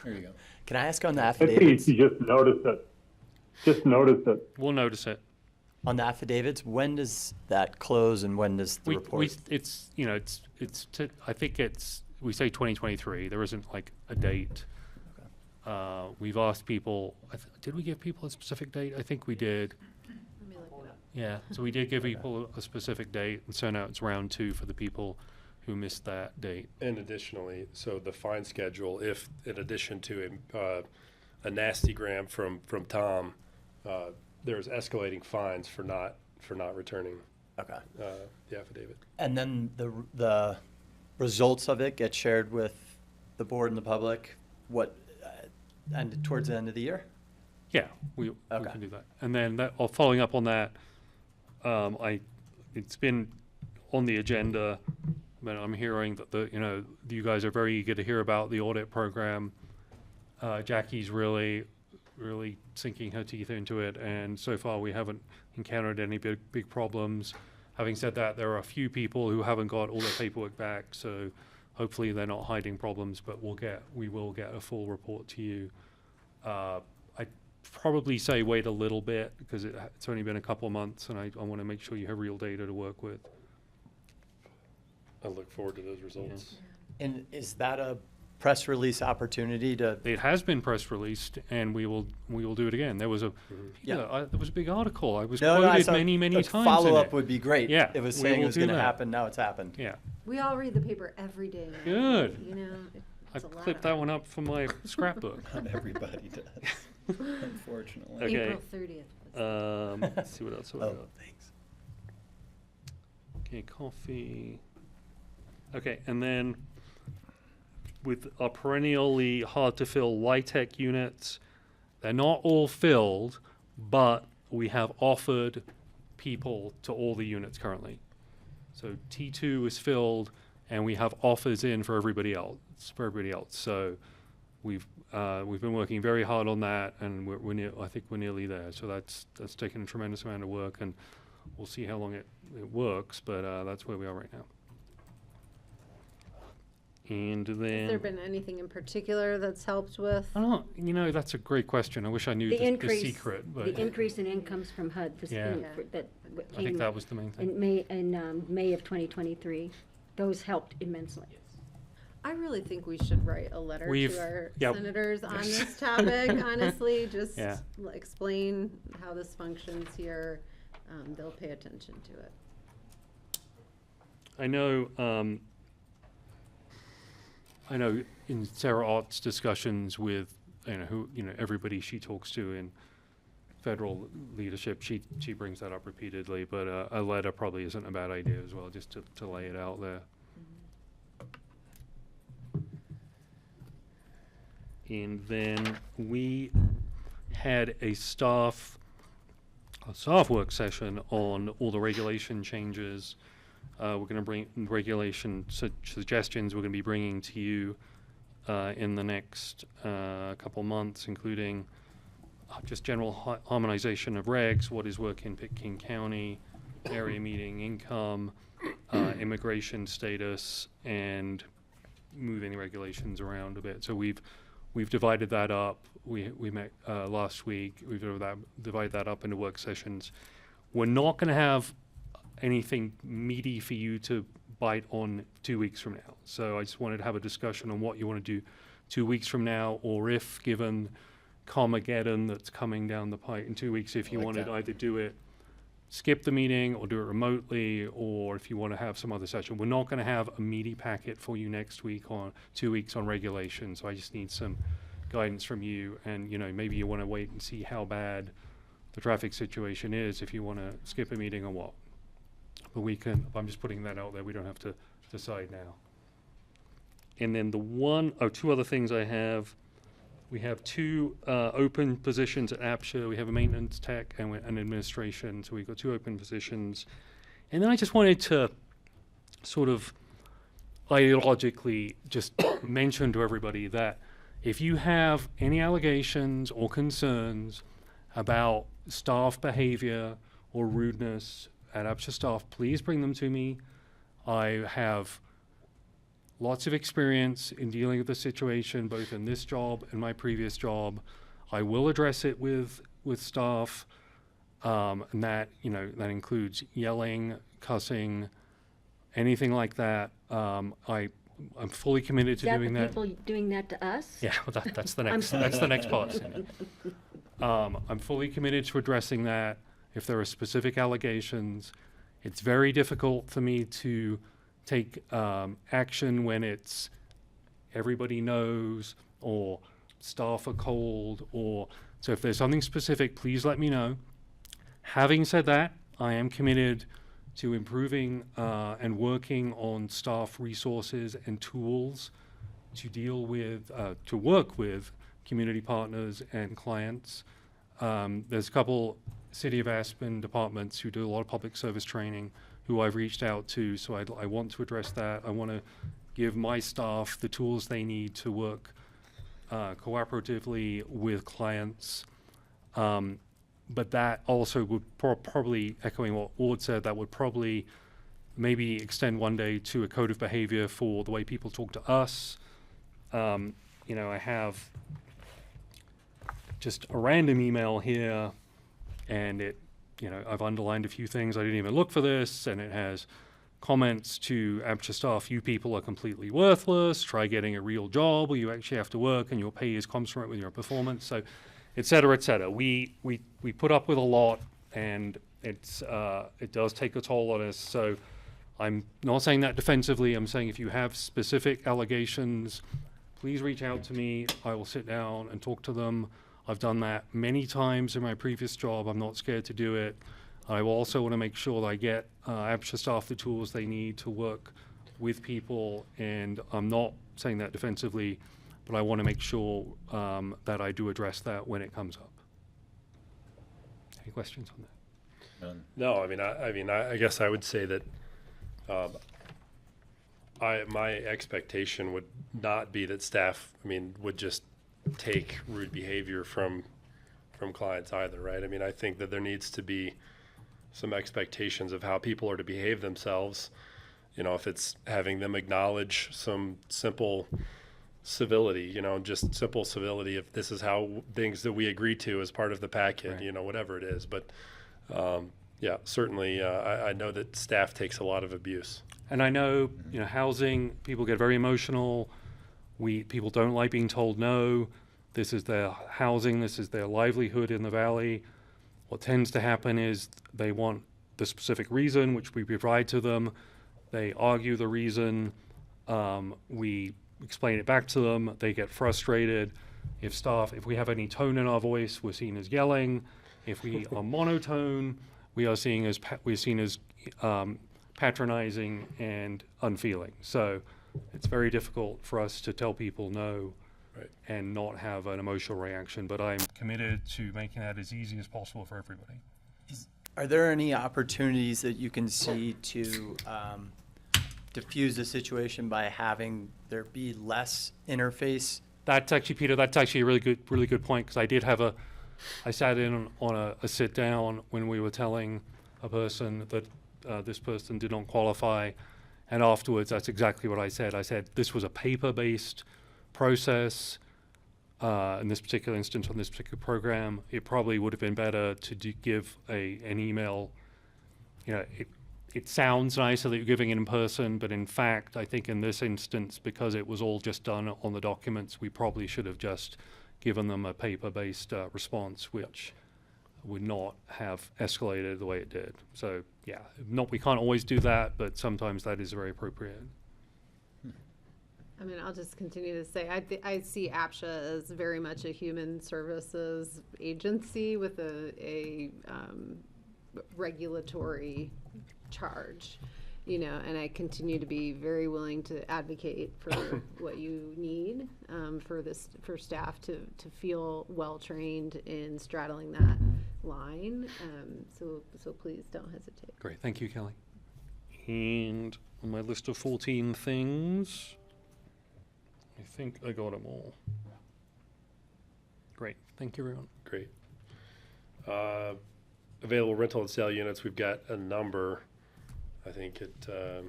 There you go. Can I ask on the I affidavits? think you just notice it. Just notice it. We'll notice it. On the affidavits, when does that close and when does the report? I think we say 2023. There isn't like a date. Okay. We've asked people, did we give people a specific date? I think we did. Let me look it up. Yeah, so we did give people a specific date, and so now it's round 2 for the people who missed that date. And additionally, so the fine schedule, if in addition to a nasty gram from Tom, there's escalating fines for not returning the affidavit. And then the results of it get shared with the board and the public. And towards the end of the year? Yeah, we can do that. And then following up on that, it's been on the agenda. But I'm hearing that you guys are very eager to hear about the audit program. Jackie's really sinking her teeth into it, and so far we haven't encountered any big problems. Having said that, there are a few people who haven't got all their paperwork back, so hopefully they're not hiding problems. But we will get a full report to you. I'd probably say wait a little bit because it's only been a couple of months, and I want to make sure you have real data to work with. I look forward to those results. Yeah. And is that a press release opportunity to? It has been press released, and we will do it again. There was a there was a big article. I was quoted many times. Follow up would be great. Yeah, it was saying it was going to happen. Now it's happened. Yeah. We all read the paper every day now. Good. I clipped that one up from my scrapbook. Not everybody does, unfortunately. Okay. April 30th. Let's see what else we got. Thanks. Okay, coffee. Okay, and then with our perennially hard to fill LIHTC units, they're not all filled, but we have offered people to all the units currently. So T2 is filled, and we have offers in for everybody else. So we've been working very hard on that, and I think we're nearly there. So that's taken a tremendous amount of work, and we'll see how long it works, but that's where we are right now. And then, has there been anything in particular that's helped with? I don't know, that's a great question. I wish I knew the secret. But the increase in incomes from HUD. I think that was the main thing. In May of 2023. Those helped immensely. I really think we should write a letter to our senators on this topic, honestly. Just explain how this functions here. They'll pay attention to it. I know in Sarah Ott's discussions with everybody she talks to in federal leadership, she brings that up repeatedly. But a letter probably isn't a bad idea as well, just to lay it out there. And then we had a staff work session on all the regulation changes We're going to bring regulation suggestions we're going to be bringing to you in the next couple months, including just general harmonization of regs, what is work in Pitkin County, area meeting income, immigration status, and moving the regulations around a bit. So we've divided that up. We met last week. We've divided that up into work sessions. We're not going to have anything meaty for you to bite on 2 weeks from now. So I just wanted to have a discussion on what you want to do 2 weeks from now, or if, given Carmageddon that's coming down the pipe in 2 weeks, if you wanted to either do it, skip the meeting, or do it remotely, or if you want to have some other session. We're not going to have a meaty packet for you next week on 2 weeks on regulation. So I just need some guidance from you, and maybe you want to wait and see how bad the traffic situation is if you want to skip a meeting or what. But I'm just putting that out there. We don't have to decide now. And then two other things I have. We have 2 open positions at APCHA. We have a maintenance tech and an administration. So we've got 2 open positions. And then I just wanted to sort of ideologically just mention to everybody that if you have any allegations or concerns about staff behavior or rudeness at APCHA staff, please bring them to me. I have lots of experience in dealing with the situation, both in this job and my previous job. I will address it with staff, and that that includes yelling, cussing, anything like that. I'm fully committed to doing that. People doing that to us? Yeah, well, that's the next that's the next part, Cindy. I'm fully committed to addressing that. If there are specific allegations, it's very difficult for me to take action when it's everybody knows or staff are cold, so if there's something specific, please let me know. Having said that, I am committed to improving and working on staff resources and tools to deal with, to work with community partners and clients. There's a couple City of Aspen departments who do a lot of public service training who I've reached out to, so I want to address that. I want to give my staff the tools they need to work cooperatively with clients. But that also would probably, echoing what Ward said, that would probably maybe extend one day to a code of behavior for the way people talk to us. I have just a random email here, and I've underlined a few things. I didn't even look for this, and it has comments to APCHA staff: you people are completely worthless, try getting a real job where you actually have to work and your pay is commensurate with your performance, so et cetera, et cetera. We put up with a lot, and it does take a toll on us. So I'm not saying that defensively. I'm saying if you have specific allegations, please reach out to me. I will sit down and talk to them. I've done that many times in my previous job. I'm not scared to do it. I also want to make sure that I get APCHA staff the tools they need to work with people, and I'm not saying that defensively, but I want to make sure that I do address that when it comes up. Any questions on that? None. No, I guess I would say that my expectation would not be that staff, would just take rude behavior from clients either, right? I think that there needs to be some expectations of how people are to behave themselves. If it's having them acknowledge some simple civility, just simple civility, if this is how things that we agree to as part of the packet, right. Whatever it is. But yeah, certainly I know that staff takes a lot of abuse. And I know, housing, people get very emotional. People don't like being told no. This is their housing, this is their livelihood in the valley. What tends to happen is they want the specific reason, which we provide to them. They argue the reason. We explain it back to them. They get frustrated. If we have any tone in our voice, we're seen as yelling. If we are monotone, we are seen as patronizing and unfeeling. So it's very difficult for us to tell people no, right, and not have an emotional reaction. But I'm committed to making that as easy as possible for everybody. Are there any opportunities that you can see to diffuse the situation by having there be less interface? That's actually, Peter, that's actually a really good point, because I sat in on a sit down when we were telling a person that this person did not qualify, and afterwards that's exactly what I said. I said this was a paper-based process. In this particular instance, on this particular program, it probably would have been better to give an email. You know, it sounds nicer that you're giving it in person, but in fact, I think in this instance, because it was all just done on the documents, we probably should have just given them a paper-based response, which would not have escalated the way it did. So yeah, we can't always do that, but sometimes that is very appropriate. I mean, I'll just continue to say, I see APCHA as very much a human services agency with a regulatory charge, you know, and I continue to be very willing to advocate for what you need for staff to feel well-trained in straddling that line. So please don't hesitate. Great, thank you, Kelly. And on my list of 14 things, I think I got them all. Great. Thank you, everyone. Great. Available rental and sale units, we've got a number, I think, at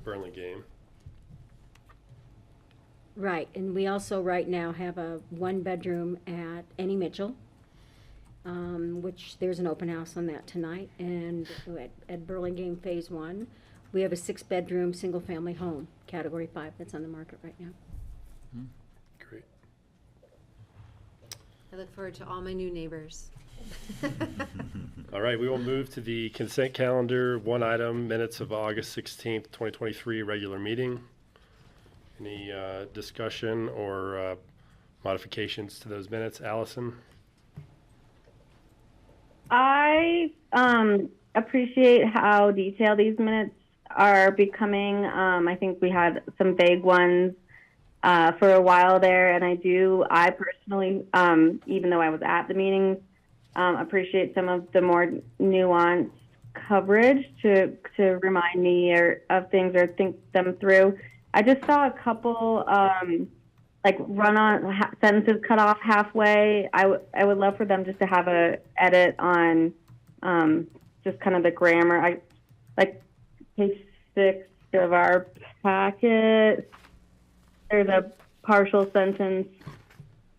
Burlingame. Right, and we also right now have a 1-bedroom at Annie Mitchell, which there's an open house on that tonight, and at Burlingame Phase 1. We have a 6-bedroom, single-family home, Category 5, that's on the market right now. Great. I look forward to all my new neighbors. All right, we will move to the consent calendar. One item, minutes of August 16th, 2023, regular meeting. Any discussion or modifications to those minutes? Allison? I appreciate how detailed these minutes are becoming. I think we had some vague ones for a while there, and I personally, even though I was at the meetings, appreciate some of the more nuanced coverage to remind me of things or think them through. I just saw a couple like run-on sentences cut off halfway. I would love for them just to have a edit on just kind of the grammar. Like page 6 of our packet, there's a partial sentence.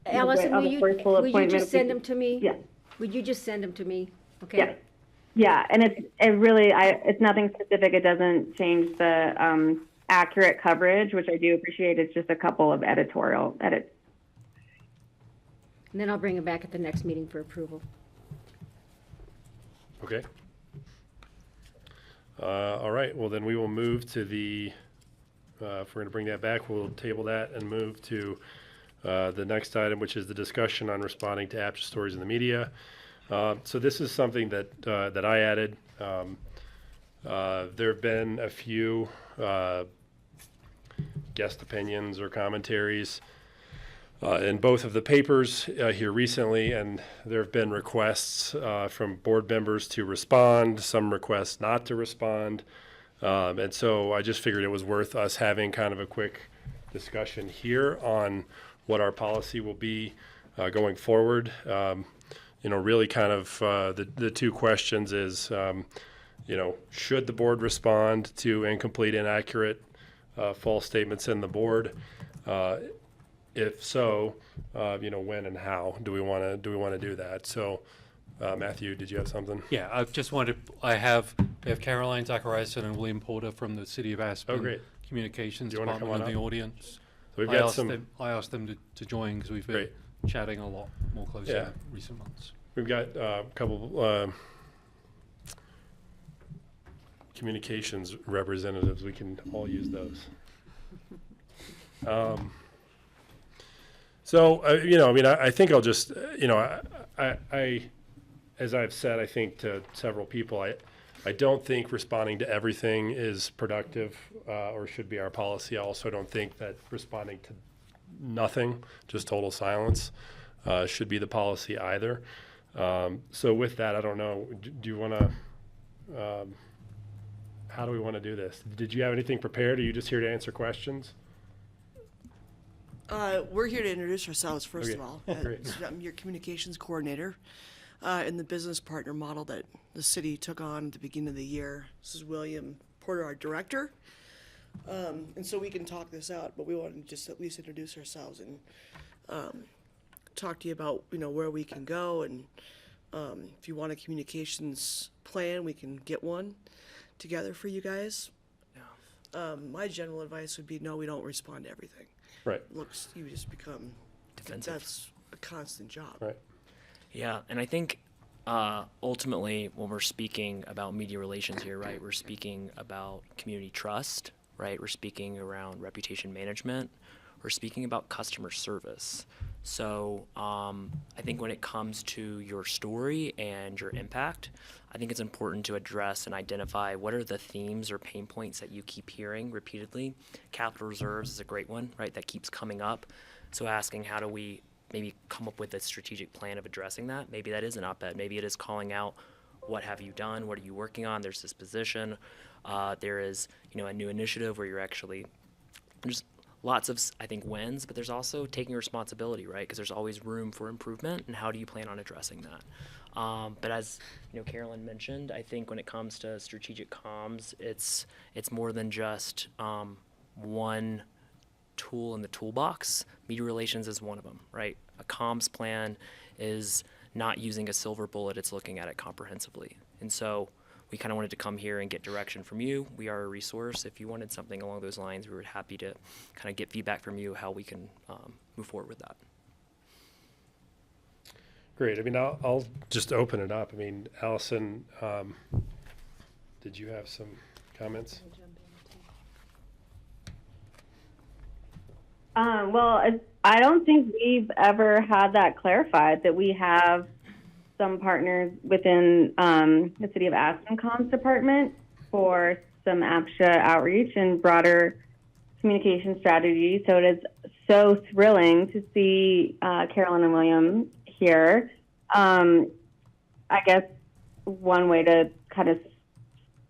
Allison, will you just send them to me? Yeah. Would you just send them to me? Okay. Yeah. Yeah, and it's nothing specific. It doesn't change the accurate coverage, which I do appreciate. It's just a couple of editorial edits. And then I'll bring it back at the next meeting for approval. Okay. All right, well then we will move to the, if we're going to bring that back, we'll table that and move to the next item, which is the discussion on responding to APCHA stories in the media. So this is something that that I added. There have been a few guest opinions or commentaries in both of the papers here recently, and there have been requests from board members to respond, some requests not to respond. And so I just figured it was worth us having kind of a quick discussion here on what our policy will be going forward. You know, really kind of the two questions is, you know, should the board respond to incomplete, inaccurate, false statements in the board? If so, you know, when and how do we want to do that? So, Matthew, did you have something? Yeah, I just wanted. We have Caroline Zachariason and William Porter from the City of Aspen. Oh, great. Communications Do you want to Department come in on the up? audience. So we've got I asked them to join because we've been Great. chatting a lot more closely Yeah. in recent months. We've got a couple communications representatives. We can all use those. So, you know, I mean, I think I'll just, you know, I, as I've said, I think to several people, I don't think responding to everything is productive or should be our policy. I also don't think that responding to nothing, just total silence, should be the policy either. So with that, I don't know, do you want to, how do we want to do this? Did you have anything prepared? Or are you just here to answer questions? We're here to introduce ourselves, first Okay. of all. Great. I'm your communications coordinator in the business partner model that the city took on at the beginning of the year. This is William Porter, our director. And so we can talk this out, but we want to just at least introduce ourselves and talk to you about, where we can go. And if you want a communications plan, we can get one together for you guys. My general advice would be, no, we don't respond to everything. Right. Looks, you just become defensive. That's a constant job. Right. Yeah, and I think ultimately when we're speaking about media relations here, right, we're speaking about community trust, right? We're speaking around reputation management. We're speaking about customer service. So I think when it comes to your story and your impact, I think it's important to address and identify what are the themes or pain points that you keep hearing repeatedly. Capital reserves is a great one, right, that keeps coming up. So asking how do we maybe come up with a strategic plan of addressing that? Maybe that is an op-ed. Maybe it is calling out what have you done, what are you working on? There's this position. There is, a new initiative where you're actually, there's lots of, I think, wins, but there's also taking responsibility, right? Because there's always room for improvement, and how do you plan on addressing that? But as Carolyn mentioned, I think when it comes to strategic comms, it's more than just one tool in the toolbox. Media relations is one of them, right? A comms plan is not using a silver bullet, it's looking at it comprehensively. And so we kind of wanted to come here and get direction from you. We are a resource. If you wanted something along those lines, we were happy to kind of get feedback from you how we can move forward with that. Great. I mean, I'll just open it up. I mean, Allison, did you have some comments? Well, I don't think we've ever had that clarified, that we have some partners within the City of Aspen Comms Department for some APCHA outreach and broader communication strategy. So it is so thrilling to see Carolyn and William here. I guess one way to kind of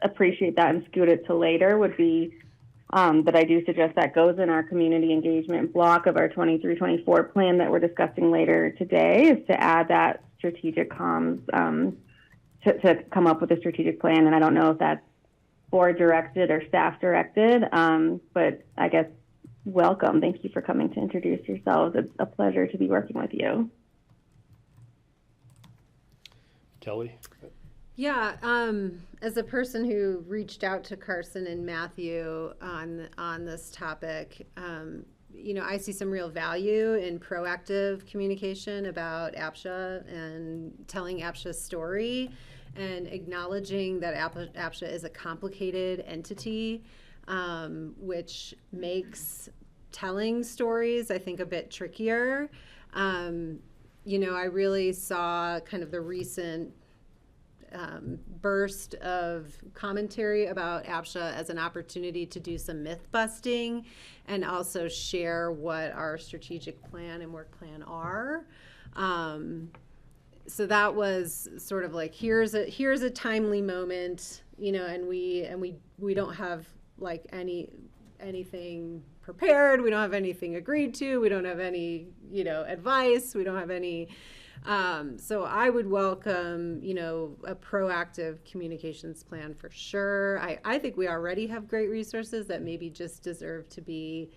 appreciate that and scoot it to later would be that I do suggest that goes in our community engagement block of our 23-24 plan that we're discussing later today, is to add that strategic comms, to come up with a strategic plan. And I don't know if that's board directed or staff directed, but I guess welcome. Thank you for coming to introduce yourselves. It's a pleasure to be working with you. Kelly? Yeah, as a person who reached out to Carson and Matthew on this topic, I see some real value in proactive communication about APCHA and telling APCHA's story and acknowledging that APCHA is a complicated entity, which makes telling stories, I think, a bit trickier. I really saw kind of the recent burst of commentary about APCHA as an opportunity to do some myth busting and also share what our strategic plan and work plan are. So that was sort of like, here's a timely moment, and we don't have like anything prepared. We don't have anything agreed to. We don't have any, advice. We don't have any. So I would welcome, a proactive communications plan for sure. I think we already have great resources that maybe just deserve to be,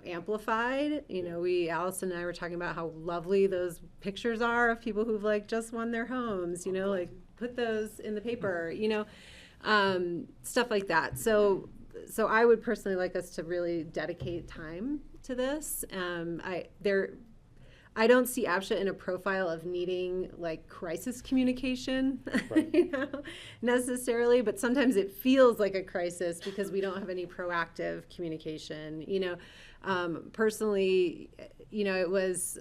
amplified. Allison and I were talking about how lovely those pictures are of people who've like just won their homes, like put those in the paper, stuff like that. So I would personally like us to really dedicate time to this. I don't see APCHA in a profile of needing like crisis communication, right. Necessarily, but sometimes it feels like a crisis because we don't have any proactive communication. Personally, it was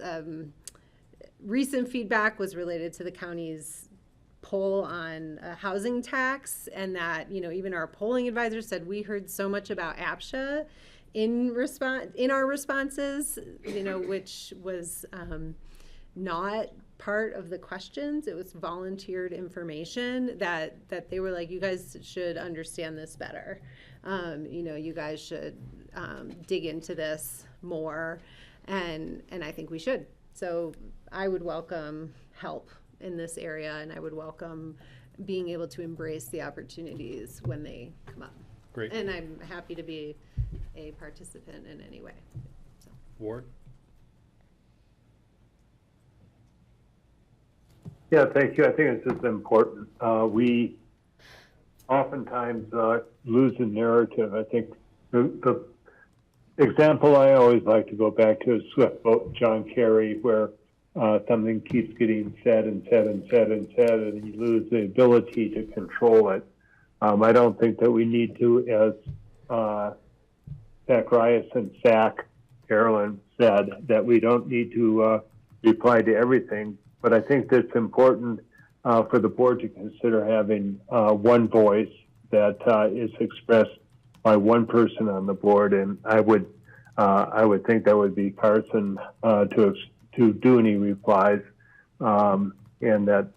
recent feedback was related to the county's poll on a housing tax, and that even our polling advisor said we heard so much about APCHA in our responses, which was not part of the questions. It was volunteered information that they were like, you guys should understand this better. You guys should dig into this more, and I think we should. So I would welcome help in this area, and I would welcome being able to embrace the opportunities when they come up. Great. And I'm happy to be a participant in any way. So. Ward? Yeah, thank you. I think it's just important. We oftentimes lose a narrative. I think the example I always like to go back to is Swift Boat John Kerry, where something keeps getting said and said and said and said, and you lose the ability to control it. I don't think that we need to, as Zacharias and Carolyn said, that we don't need to reply to everything. But I think that's important for the board to consider having one voice that is expressed by one person on the board, and I would think that would be Carson to do any replies, and that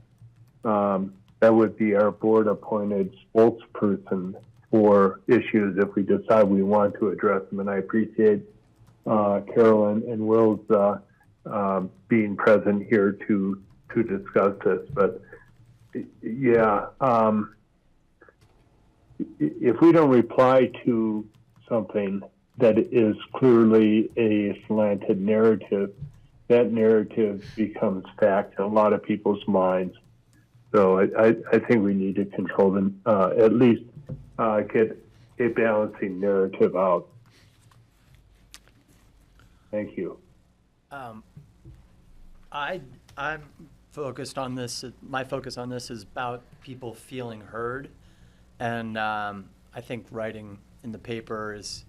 would be our board-appointed spokesperson for issues if we decide we want to address them. And I appreciate Carolyn and Will's being present here to discuss this. But yeah, if we don't reply to something that is clearly a slanted narrative, that narrative becomes fact in a lot of people's minds. So I think we need to control them, at least get a balancing narrative out. Thank you. I'm focused on this. My focus on this is about people feeling heard, and I think writing in the paper is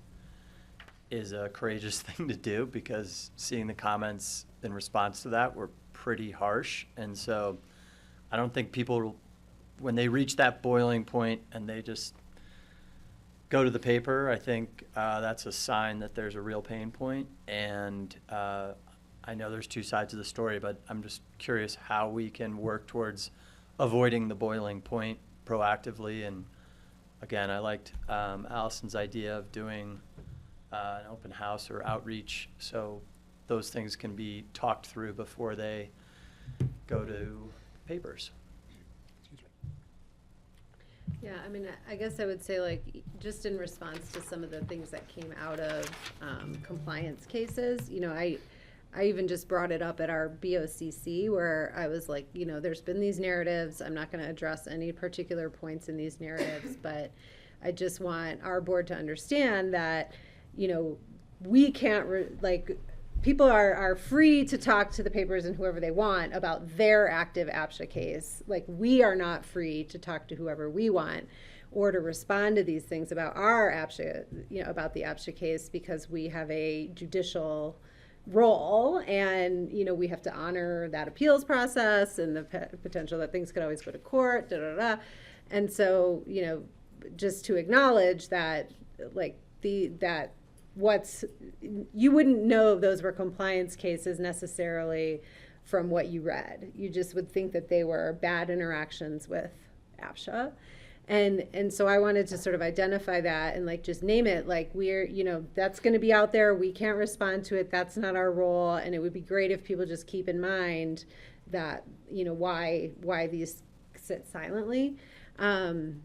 a courageous thing to do, because seeing the comments in response to that were pretty harsh. And so I don't think people, when they reach that boiling point and they just go to the paper, I think that's a sign that there's a real pain point. And I know there's two sides of the story, but I'm just curious how we can work towards avoiding the boiling point proactively. And again, I liked Allison's idea of doing an open house or outreach, so those things can be talked through before they go to papers. Yeah, I mean, I guess I would say, like, just in response to some of the things that came out of compliance cases, I even just brought it up at our BOCC, where I was like, there's been these narratives. I'm not going to address any particular points in these narratives, but I just want our board to understand that, we can't, people are free to talk to the papers and whoever they want about their active APCHA case. Like, we are not free to talk to whoever we want or to respond to these things about our APCHA, about the APCHA case, because we have a judicial role, and we have to honor that appeals process and the potential that things could always go to court, and so just to acknowledge that, you wouldn't know if those were compliance cases necessarily from what you read. You just would think that they were bad interactions with APCHA. And so I wanted to sort of identify that and just name it, we're, that's going to be out there. We can't respond to it. That's not our role. And it would be great if people just keep in mind that, why these sit silently. And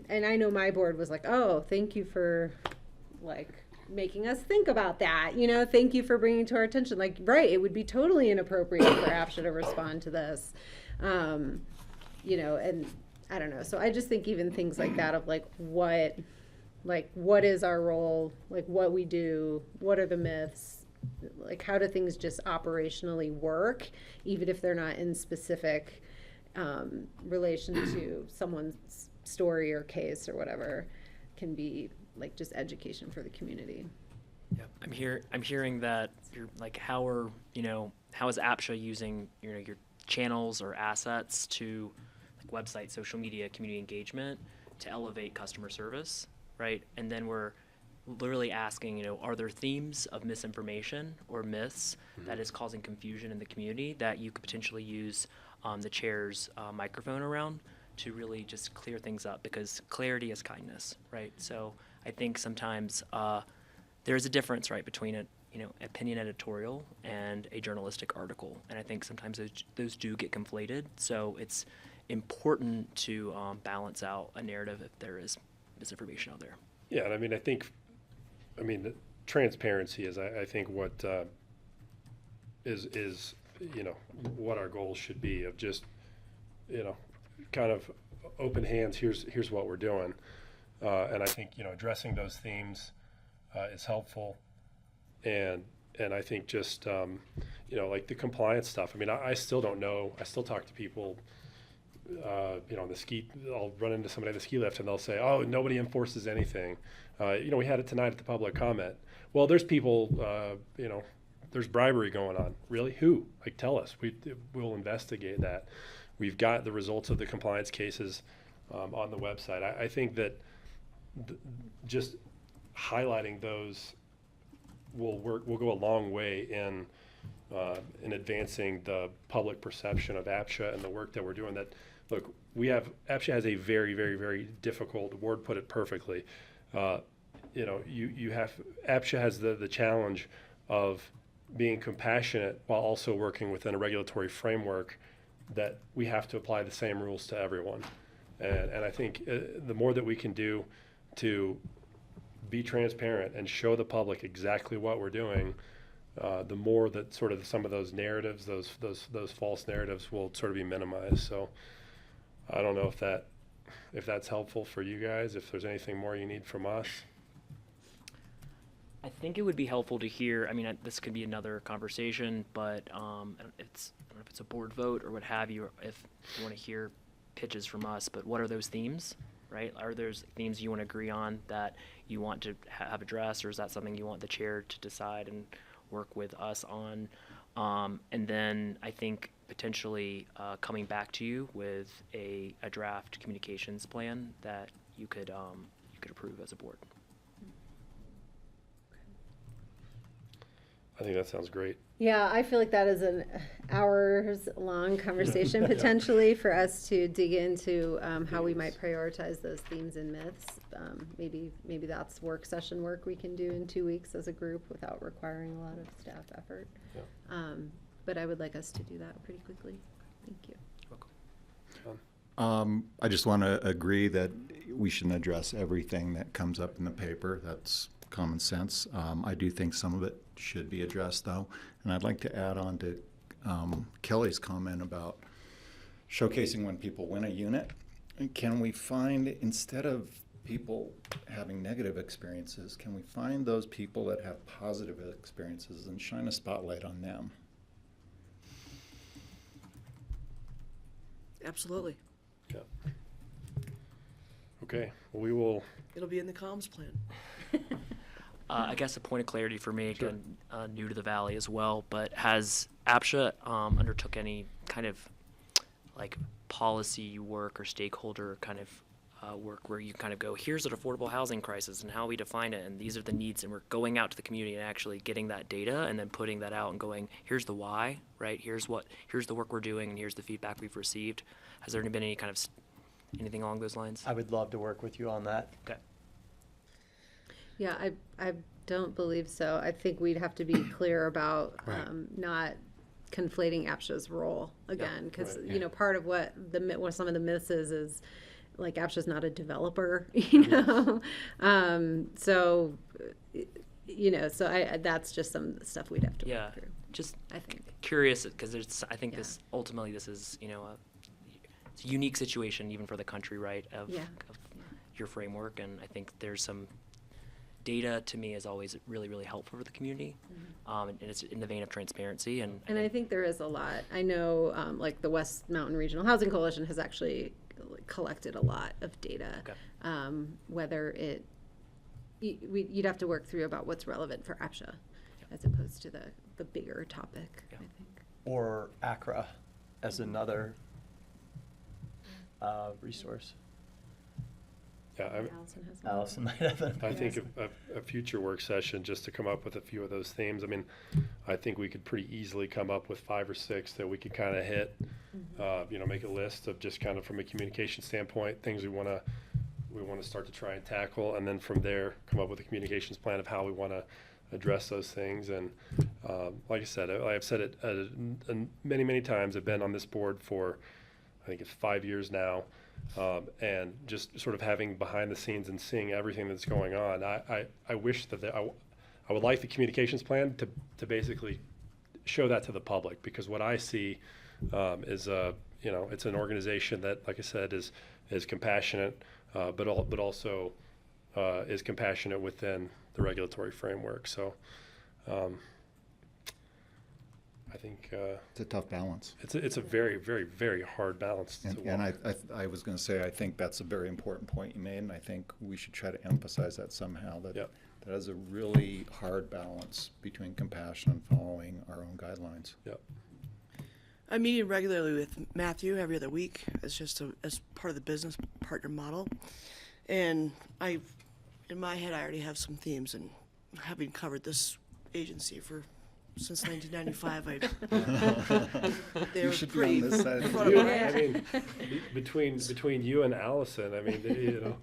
I know my board was like, oh, thank you for making us think about that. Thank you for bringing to our attention. Right, it would be totally inappropriate for APCHA to respond to this. And I don't know. So I just think even things like that of what is our role, what we do, what are the myths, how do things just operationally work, even if they're not in specific relation to someone's story or case or whatever, can be just education for the community. Yeah, I'm hearing that you're how is APCHA using your channels or assets to website, social media, community engagement to elevate customer service, right? And then we're literally asking, are there themes of misinformation or myths that is causing confusion in the community that you could potentially use the chair's microphone around to really just clear things up, because clarity is kindness, right? So I think sometimes there's a difference, right, between a opinion editorial and a journalistic article, and I think sometimes those do get conflated. So it's important to balance out a narrative if there is misinformation out there. Yeah, and the transparency is, I think, what is what our goals should be, of just, kind of open hands. Here's what we're doing, and I think addressing those themes is helpful, and I think just like the compliance stuff. I still don't know. I still talk to people. On the ski, I'll run into somebody on the ski lift and they'll say, "Oh, nobody enforces anything." We had it tonight at the public comment. Well, there's people, there's bribery going on. Really? Who? Tell us. We'll investigate that. We've got the results of the compliance cases on the website. I think that just highlighting those will go a long way in advancing the public perception of APCHA and the work that we're doing. That, look, APCHA has a very, very, very difficult, Ward put it perfectly. APCHA has the challenge of being compassionate while also working within a regulatory framework that we have to apply the same rules to everyone. And I think the more that we can do to be transparent and show the public exactly what we're doing, the more that sort of some of those narratives, those false narratives, will sort of be minimized. So I don't know if that's helpful for you guys, if there's anything more you need from us. I think it would be helpful to hear, this could be another conversation, but I don't know if it's a board vote or what have you, or if you want to hear pitches from us, but what are those themes, right? Are there themes you want to agree on that you want to have addressed, or is that something you want the chair to decide and work with us on? And then I think potentially coming back to you with a draft communications plan that you could approve as a board. I think that sounds great. Yeah, I feel like that is an hours-long conversation potentially for us to dig into how we might prioritize those themes and myths. Maybe that's work session work we can do in 2 weeks as a group without requiring a lot of staff effort. Yeah. But I would like us to do that pretty quickly. Thank you. I just want to agree that we shouldn't address everything that comes up in the paper. That's common sense. I do think some of it should be addressed, though. And I'd like to add on to Kelly's comment about showcasing when people win a unit. Can we find, instead of people having negative experiences, can we find those people that have positive experiences and shine a spotlight on them? Absolutely. Yeah. Okay. Well, we will. It'll be in the comms plan. I guess a point of clarity for me, again, new to the Valley as well, but has APCHA undertook any kind of policy work or stakeholder kind of work where you kind of go, here's an affordable housing crisis and how we define it, and these are the needs, and we're going out to the community and actually getting that data and then putting that out and going, here's the why, right? Here's the work we're doing, and here's the feedback we've received. Has there been any kind of anything along those lines? I would love to work with you on that. Okay. Yeah, I don't believe so. I think we'd have to be clear about not conflating APCHA's role again, because part of what some of the myths is APCHA's not a developer, so that's just some stuff we'd have to work through. Just I think curious, because I think this ultimately this is it's a unique situation even for the country, right? Of your framework, and I think there's some data to me is always really, really helpful for the community, and it's in the vein of transparency. And I think there is a lot. I know, the West Mountain Regional Housing Coalition has actually collected a lot of data. Okay. Whether you'd have to work through about what's relevant for APCHA, as opposed to the bigger topic. I think. Or ACRA as another resource. Yeah, Allison has one. Allison might have an I think a future work session, just to come up with a few of those themes. I mean, I think we could pretty easily come up with 5 or 6 that we could kind of hit. You know, make a list of just kind of from a communication standpoint, things we want to start to try and tackle, and then from there come up with a communications plan of how we want to address those things. And like I said, I've said it many times. I've been on this board for, I think it's 5 years now. And just sort of having behind the scenes and seeing everything that's going on, I wish that I would like the communications plan to basically show that to the public, because what I see is you know, it's an organization that, like I said, is compassionate, but also is compassionate within the regulatory framework. So I think it's a tough balance. It's a very hard balance. And I was going to say, I think that's a very important point you made, and I think we should try to emphasize that somehow, that that is a really hard balance between compassion and following our own guidelines. Yep. I'm meeting regularly with Matthew every other week as part of the business partner model. And in my head, I already have some themes, and having covered this agency since 1995, you should be on this side. I mean, between you and Allison, I mean, you know,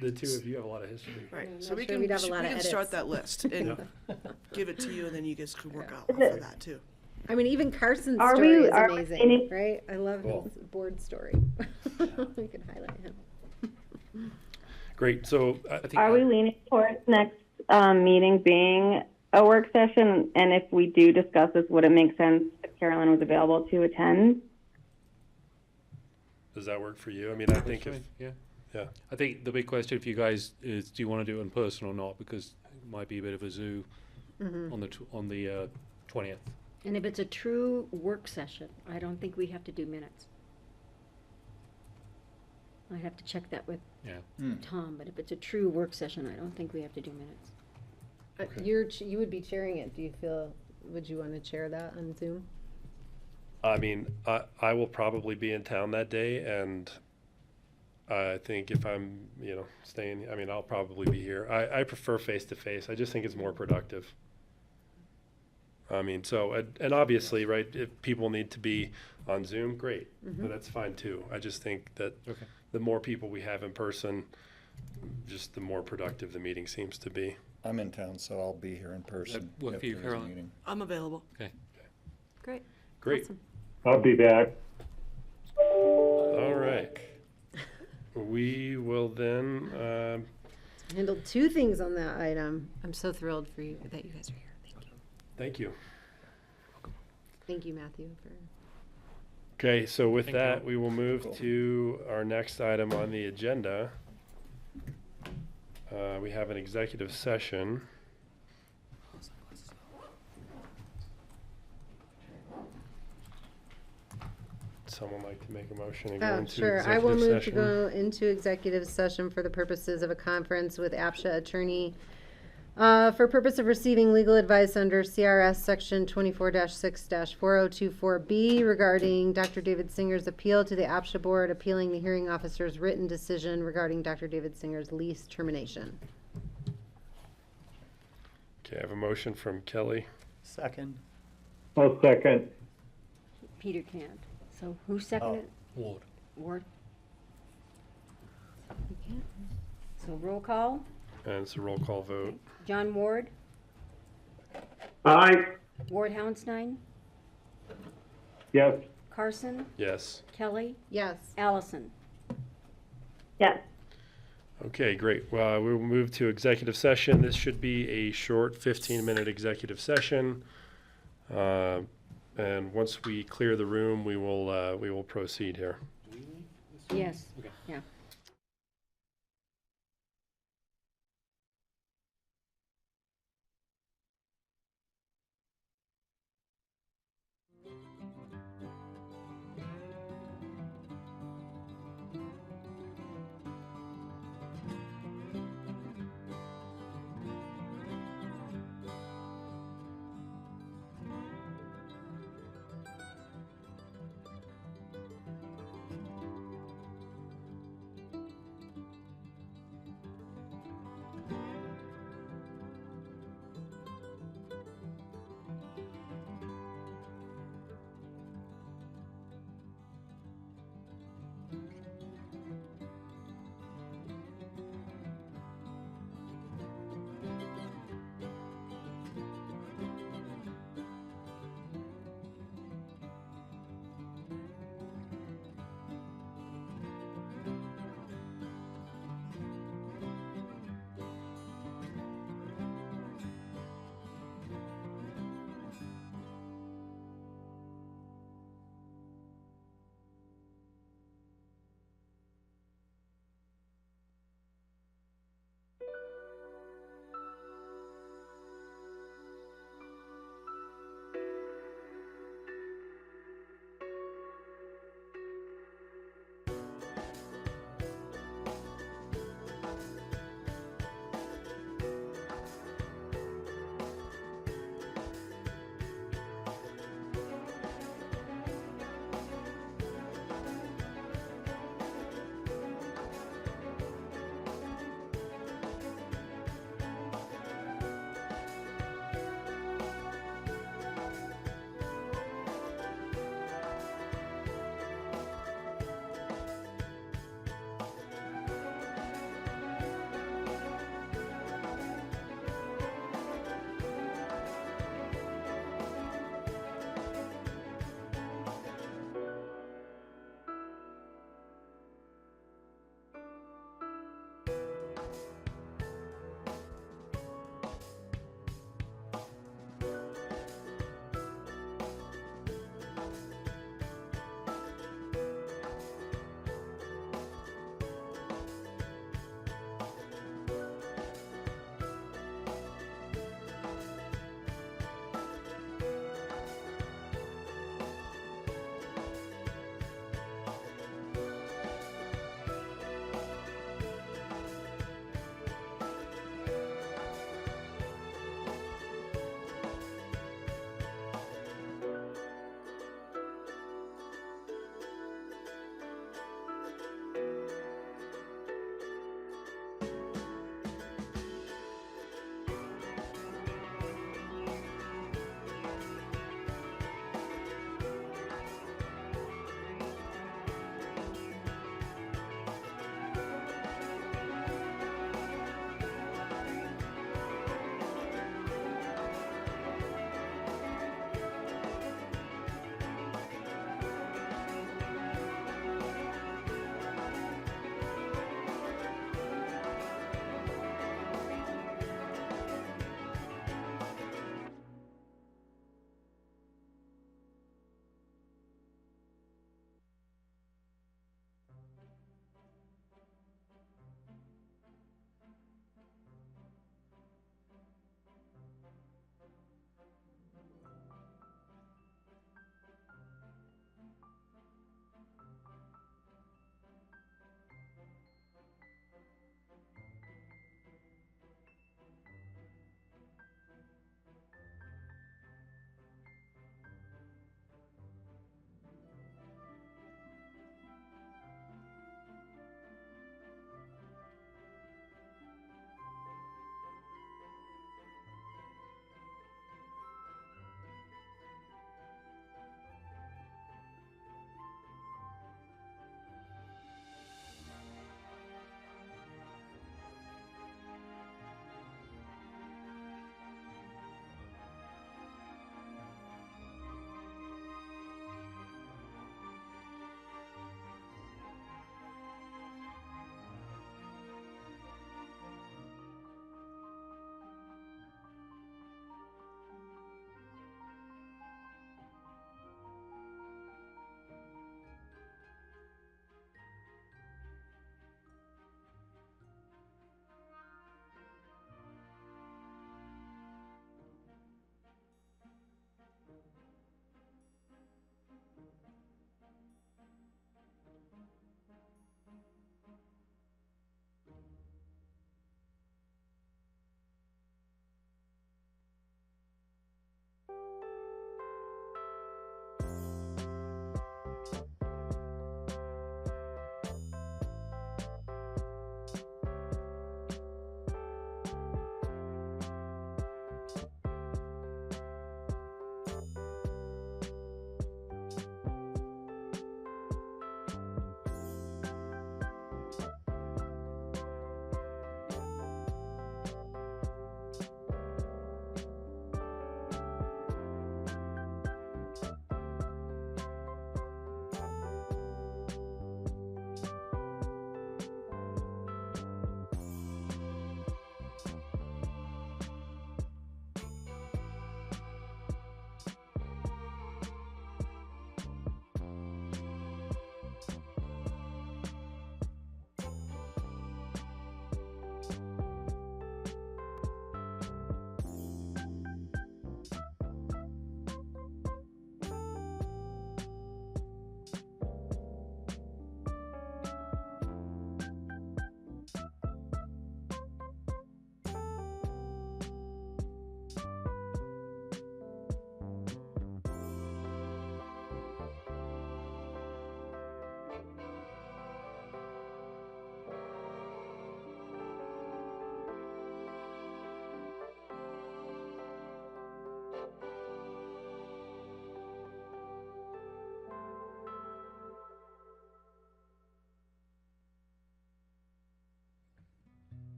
the two of you have a lot of history. Right. So we can start that list and give it to you, and then you guys can work out off of that too. I mean, even Carson's Are story we- is are amazing, any- right? I love Cool. his board story. We could highlight him. Great. So I think Are we leaning towards next meeting being a work session? And if we do discuss this, would it make sense if Carolyn was available to attend? Does that work for you? I mean, I think if yeah. I think the big question for you guys is, do you want to do it in person or not? Because it might be a bit of a zoo on the 20th. And if it's a true work session, I don't think we have to do minutes. I'd have to check that with Tom, but if it's a true work session, I don't think we have to do minutes. You would be chairing it. Do you feel, would you want to chair that on Zoom? I mean, I will probably be in town that day, and I think if I'm, you know, staying, I mean, I'll probably be here. I prefer face-to-face. I just think it's more productive. I mean, so, and obviously, right, if people need to be on Zoom, great, but that's fine too. I just think that the more people we have in person, just the more productive the meeting seems to be. I'm in town, so I'll be here in person. That work if for you, there is a Caroline? meeting. I'm available. Okay. Great. Great. Awesome. I'll be back. All right. We will then, Handled 2 things on that item. I'm so thrilled for you that you guys are here. Thank you. thank you. Thank you, Matthew, for. Okay, so with Thank that, you. we will move Cool. to our next item on the agenda. We have an executive session. Someone like to make a motion and go into Sure. I will executive move to session? go into executive session for the purposes of a conference with APCHA attorney for purpose of receiving legal advice under C.R.S. Section 24-6-4024B regarding Dr. David Singer's appeal to the APCHA Board, appealing the hearing officer's written decision regarding Dr. David Singer's lease termination. Okay, I have a motion from Kelly. Second. I'll second. Peter can't. So who seconded? Ward. Ward? You can't. So roll call. And it's a roll call vote. John Ward, Aye. Ward Houndstein, Yes. Carson, Yes. Kelly, Yes. Allison. Yes. Okay, great. Well, we will move to executive session. This should be a short 15-minute executive session. And once we clear the room, we will proceed here. Yes. Okay. Yeah.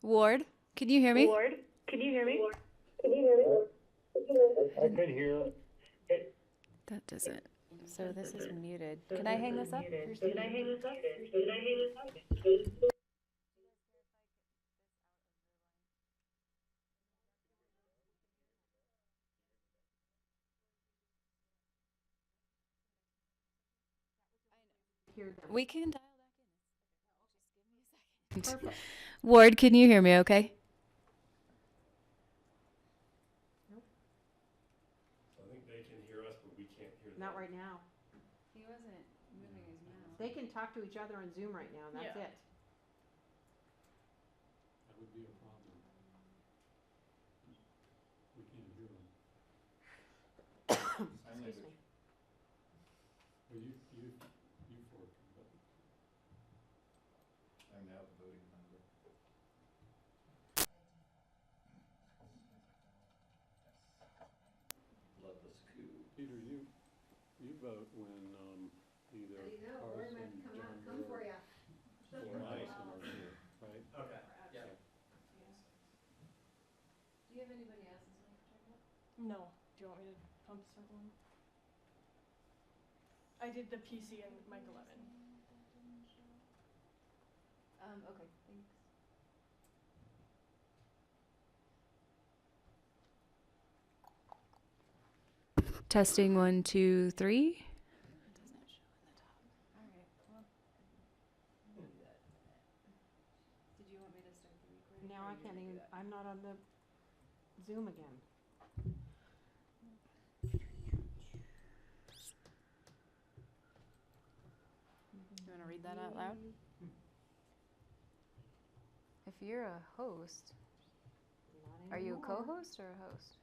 Ward, can you hear me? Ward, can you hear me? I could hear. That doesn't. So this is muted. Can I hang this up? Can I hang this up? We can dial back in. Just give me a second. Ward, can you hear me okay? I think they can hear us, but we can't hear them. Not right now. He wasn't moving his mouth. They can talk to each other on Zoom right now, and that's it. That would be a problem. We can't hear them. Excuse me. Well, you four can vote. I'm now the voting member. Love the scoop. Peter, you vote when either Carson, John Moore, or Allison are here, right? Okay, yeah. Do you have anybody else's mic turned up? No. Do you want me to pump start one? I did the PC and mic 11. Okay, thanks. Testing 1, 2, 3. Doesn't show in the top. All right. Well, did you want me to start the recording? Now I can't even, I'm not on the Zoom again. You want to read that out loud? If you're a host, Not are you a anymore. co-host or a host?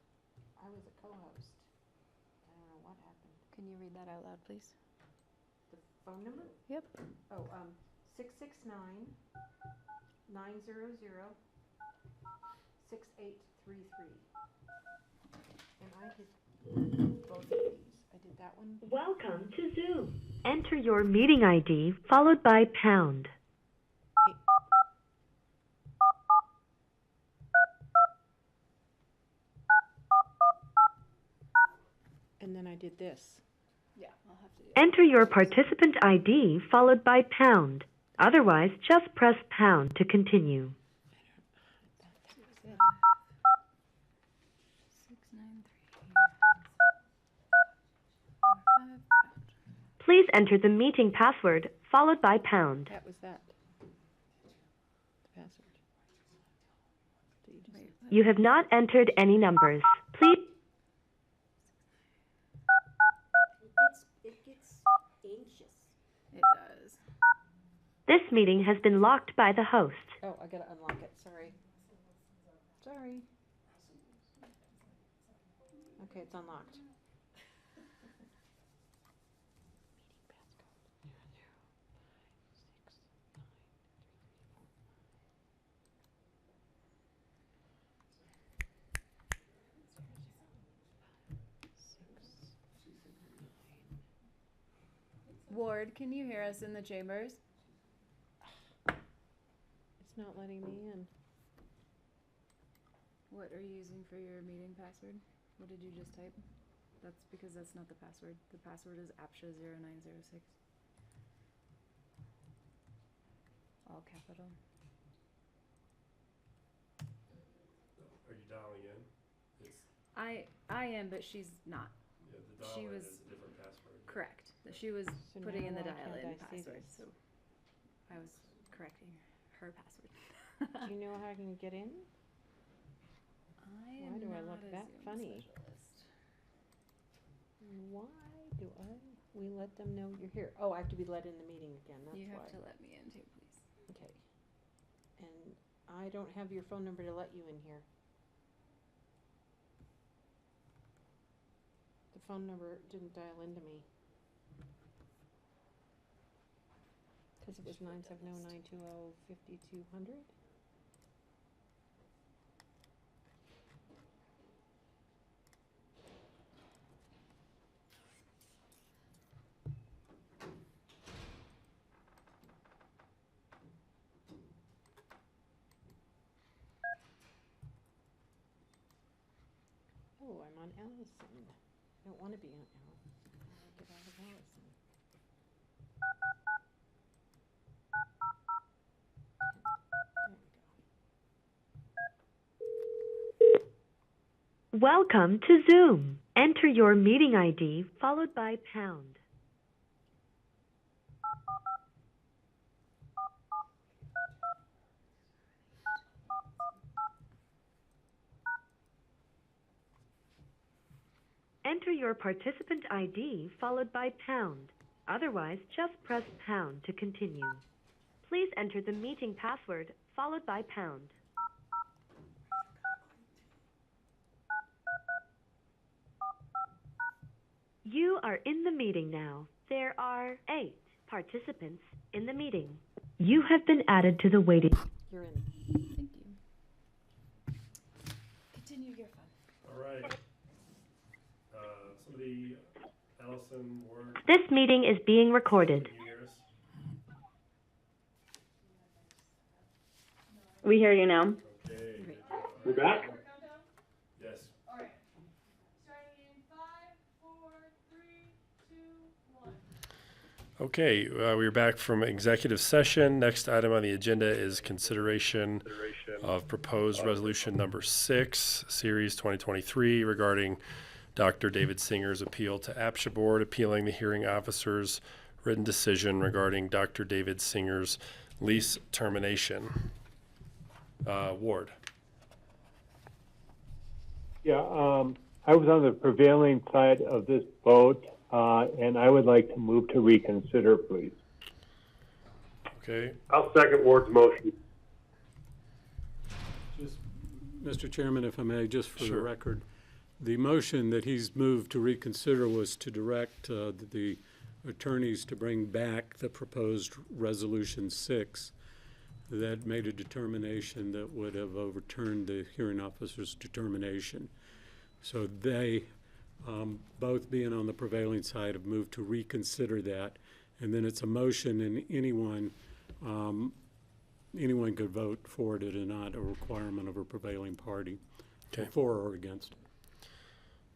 I was a co-host. I don't know what happened. Can you read that out loud, please? The phone number? Yep. Oh, 669 900 6833. And I did both of these. I did that one. Welcome to Zoom. Enter your meeting ID followed by pound. And then I did this. Yeah, I'll have to do Enter your participant ID followed by pound. Otherwise, just press pound to continue. 693. Please enter the meeting password followed by pound. That was that. The password. You have not entered any numbers. Please. It gets anxious. It does. This meeting has been locked by the host. Oh, I gotta unlock it. Sorry. Sorry. Okay, it's unlocked. Ward, can you hear us in the chambers? It's not letting me in. What are you using for your meeting password? What did you just type? That's because that's not the password. The password is APCHA 0906. All capital. Are you dialing in? It's, I am, but she's not. yeah, the dial She in was is a different password. correct. She was So putting now in the why can't dial-in I see password, this? so I was correcting her password. Do you know how I can get in? I Why am do I not look a that Zoom funny? specialist. Why do we let them know you're here? Oh, I have to be let in the meeting again, that's why. You have to let me in too, please. Okay. And I don't have your phone number to let you in here. The phone number didn't dial into me. Because it was 970-920-5200. Oh, I'm on Allison. I don't want to be on Allison. I'll get out of Allison. Welcome to Zoom. Enter your meeting ID followed by pound. Enter your participant ID followed by pound. Otherwise, just press pound to continue. Please enter the meeting password followed by pound. You are in the meeting now. There are 8 participants in the meeting. You have been added to the waiting. You're in. Thank you. Continue your fun. All right. Somebody, Allison, Ward. This meeting is being recorded. Can you hear us? We hear you now. Okay. We're back? Yes. All right. Starting in 5, 4, 3, 2, 1. Okay, we're back from executive session. Next item on the agenda is consideration of proposed resolution number 6, series 2023, regarding Dr. David Singer's appeal to APCHA Board, appealing the hearing officer's written decision regarding Dr. David Singer's lease termination. Ward. Yeah, I was on the prevailing side of this vote, and I would like to move to reconsider, please. Okay. I'll second Ward's motion. Just, Mr. Chairman, if I may, just for the Sure. record, the motion that he's moved to reconsider was to direct the attorneys to bring back the proposed resolution 6 that made a determination that would have overturned the hearing officer's determination. So they, both being on the prevailing side, have moved to reconsider that. And then it's a motion, and anyone could vote for it. It is not a requirement of a prevailing party, Okay. for or against.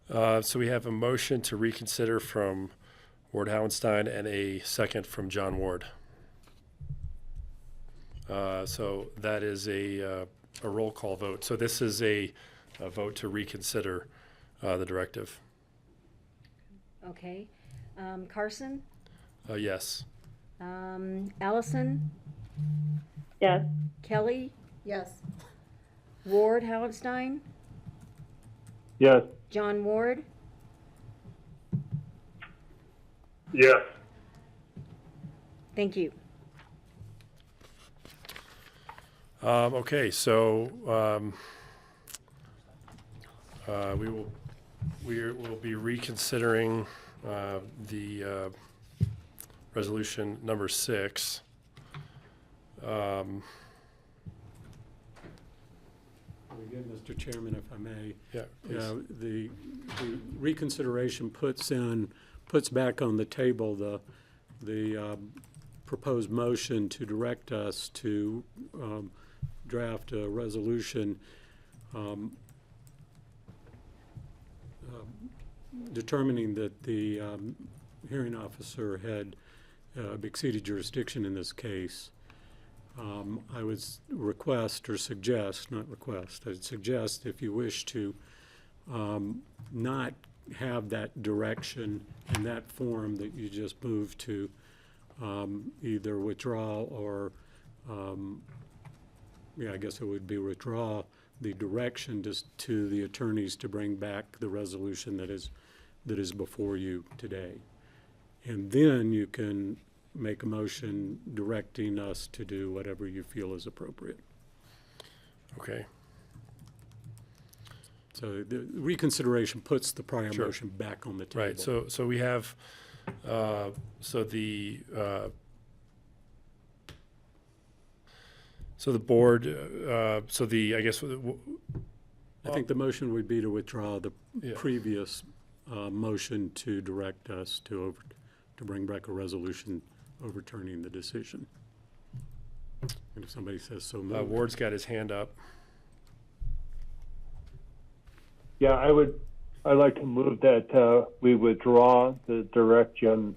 So we have a motion to reconsider from Ward Howenstein and a second from John Ward. So that is a roll call vote. So this is a vote to reconsider the directive. Okay. Carson? Yes. Allison? Yes. Kelly? Yes. Ward Howenstein? Yes. John Ward? Yes. Thank you. Okay, so we'll be reconsidering the resolution number 6. Again, Mr. Chairman, if I may. Yeah, please. The reconsideration puts back on the table the proposed motion to direct us to draft a resolution determining that the hearing officer had exceeded jurisdiction in this case. I would request or suggest, not request, I'd suggest if you wish to not have that direction in that form that you just moved to either withdraw or, I guess it would be withdraw the direction just to the attorneys to bring back the resolution that is before you today. And then you can make a motion directing us to do whatever you feel is appropriate. Okay. So the reconsideration puts the prior Sure. motion back on the table. Right. So we have so the board. I guess. I think the motion would be to withdraw the Yeah. previous motion to direct us to bring back a resolution overturning the decision. And if somebody says so moved. Ward's got his hand up. Yeah, I would I'd like to move that we withdraw the direction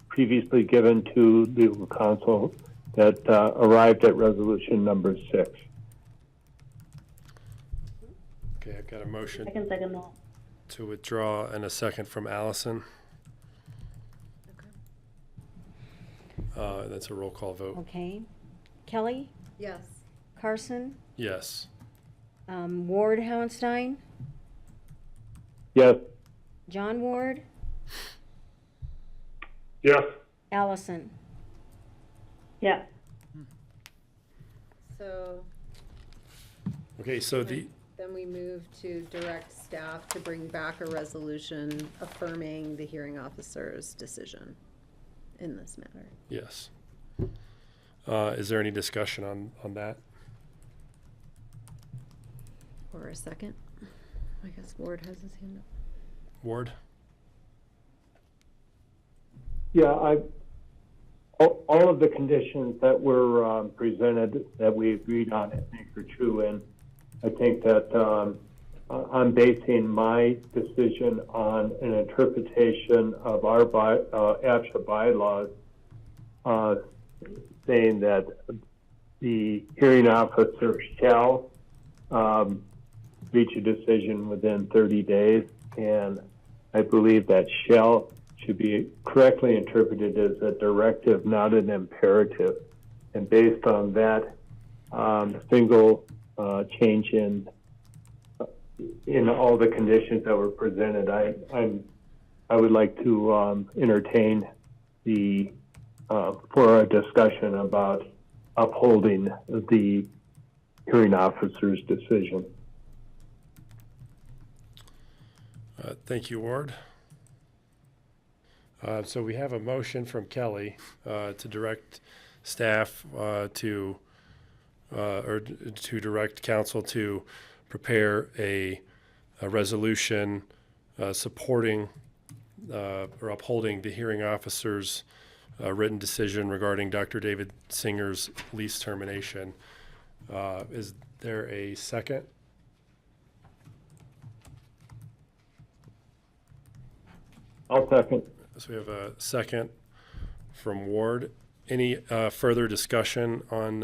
previously given to legal counsel that arrived at resolution number 6. Okay, I've got a motion I can second that. to withdraw and a second from Allison. That's a roll call vote. Okay. Kelly? Yes. Carson? Yes. Ward Howenstein? Yes. John Ward? Yes. Allison? Yeah. So Okay, so the, then we move to direct staff to bring back a resolution affirming the hearing officer's decision in this matter. yes. Is there any discussion on that? Or a second? I guess Ward has his hand up. Ward? Yeah, all of the conditions that were presented that we agreed on, I think, are true. And I think that I'm basing my decision on an interpretation of our APCHA bylaws saying that the hearing officer shall reach a decision within 30 days. And I believe that shall should be correctly interpreted as a directive, not an imperative. And based on that single change in all the conditions that were presented, I would like to entertain the for a discussion about upholding the hearing officer's decision. Thank you, Ward. So we have a motion from Kelly to direct staff or to direct council to prepare a resolution supporting or upholding the hearing officer's written decision regarding Dr. David Singer's lease termination. Is there a second? I'll second. So we have a second from Ward. Any further discussion on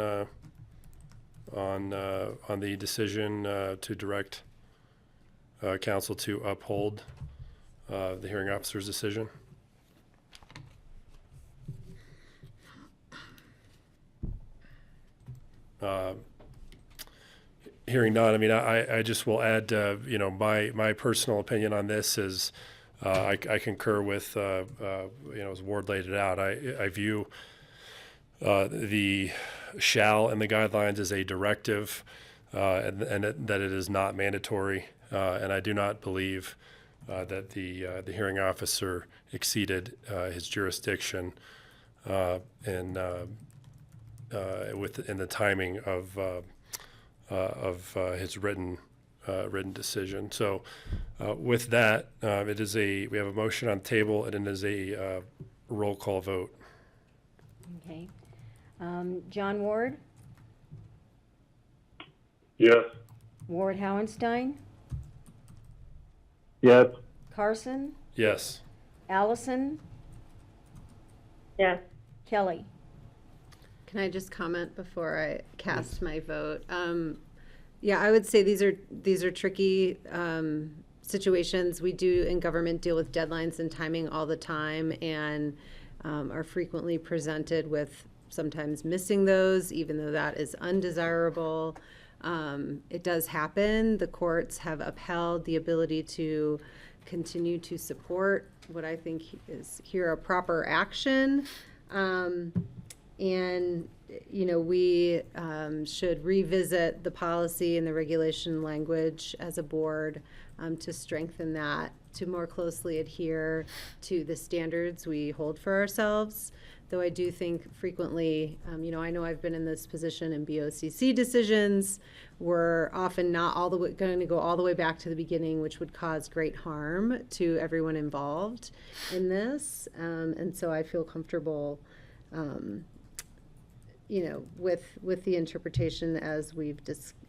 the decision to direct council to uphold the hearing officer's decision? Hearing none, I mean, I just will add, my personal opinion on this is I concur with, as Ward laid it out. I view the shall in the guidelines as a directive and that it is not mandatory. And I do not believe that the hearing officer exceeded his jurisdiction in the timing of his written decision. So with that, we have a motion on the table, and it is a roll call vote. Okay. John Ward? Yes. Ward Howenstein? Yes. Carson? Yes. Allison? Yes. Kelly? Can I just comment before I cast my vote? Yeah, I would say these are tricky situations. We do in government deal with deadlines and timing all the time, and are frequently presented with sometimes missing those, even though that is undesirable. It does happen. The courts have upheld the ability to continue to support what I think is here a proper action. And, we should revisit the policy and the regulation language as a board to strengthen that, to more closely adhere to the standards we hold for ourselves. Though I do think frequently, I know I've been in this position in BOCC decisions. We're often not going to go all the way back to the beginning, which would cause great harm to everyone involved in this. And so I feel comfortable with the interpretation as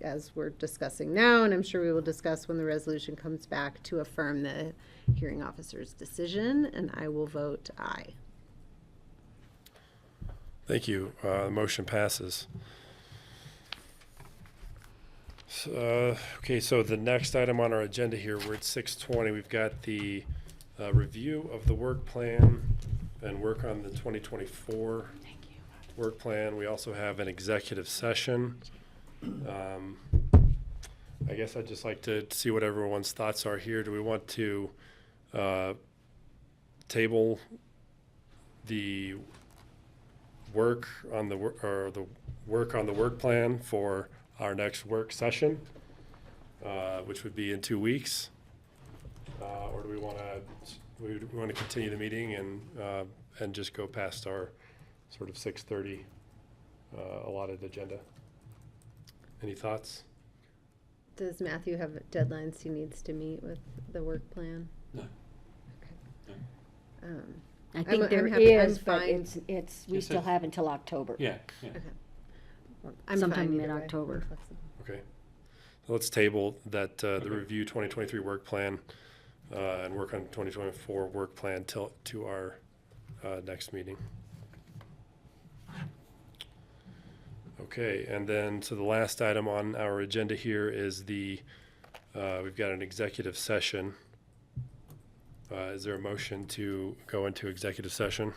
as we're discussing now, and I'm sure we will discuss when the resolution comes back, to affirm the hearing officer's decision, and I will vote aye. Thank you. The motion passes. So, okay, so the next item on our agenda here, we're at 6:20. We've got the review of the work plan and work on the 2024 work plan. We also have an executive session. I guess I'd just like to see what everyone's thoughts are here. Do we want to table the work on the work plan for our next work session, which would be in 2 weeks, or do we want to continue the meeting and just go past our sort of 6:30 allotted agenda? Any thoughts? Does Matthew have deadlines he needs to meet with the work plan? No. Okay. No. I think I'm there happy- I'm is, but fine. it's, we Yes, still yes. have until October. Yeah, yeah. Okay. I'm Sometime fine either way. mid-October. I'm flexible. Okay. So let's table that, the review 2023 work plan and work on 2024 work plan to our next meeting. Okay, and then, so the last item on our agenda here is we've got an executive session. Is there a motion to go into executive session?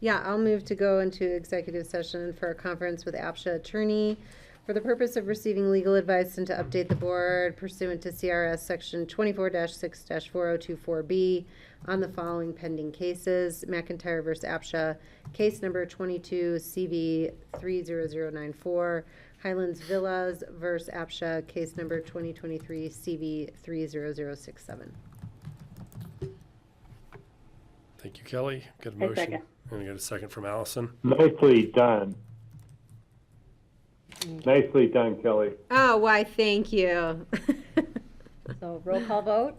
Yeah, I'll move to go into executive session for a conference with APCHA attorney for the purpose of receiving legal advice and to update the board pursuant to C.R.S. section 24-6-4024B on the following pending cases: McIntyre versus APCHA, case number 22 CV 30094, Highlands Villas versus APCHA, case number 2023 CV 30067. Thank you, Kelly. Got a I motion. second. And I got a second from Allison. Nicely done. Nicely done, Kelly. Oh, why, thank you. So roll call vote.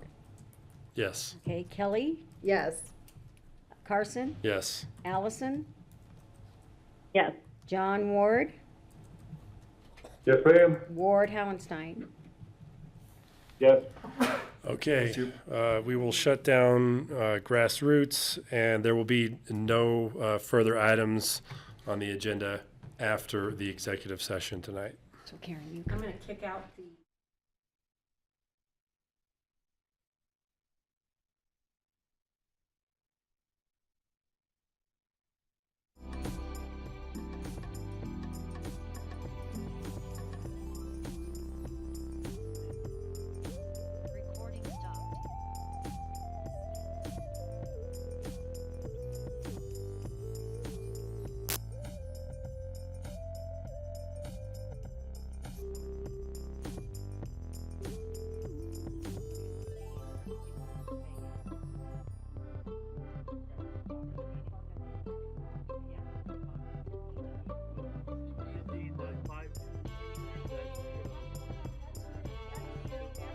Yes. Okay, Kelly, Yes. Carson, Yes. Allison, Yes. John Ward, Yes, ma'am. Ward Howenstein. Yes. Okay, we will shut down GrassRoots, and there will be no further items on the agenda after the executive session tonight. So Karen, you I'm gonna kick out the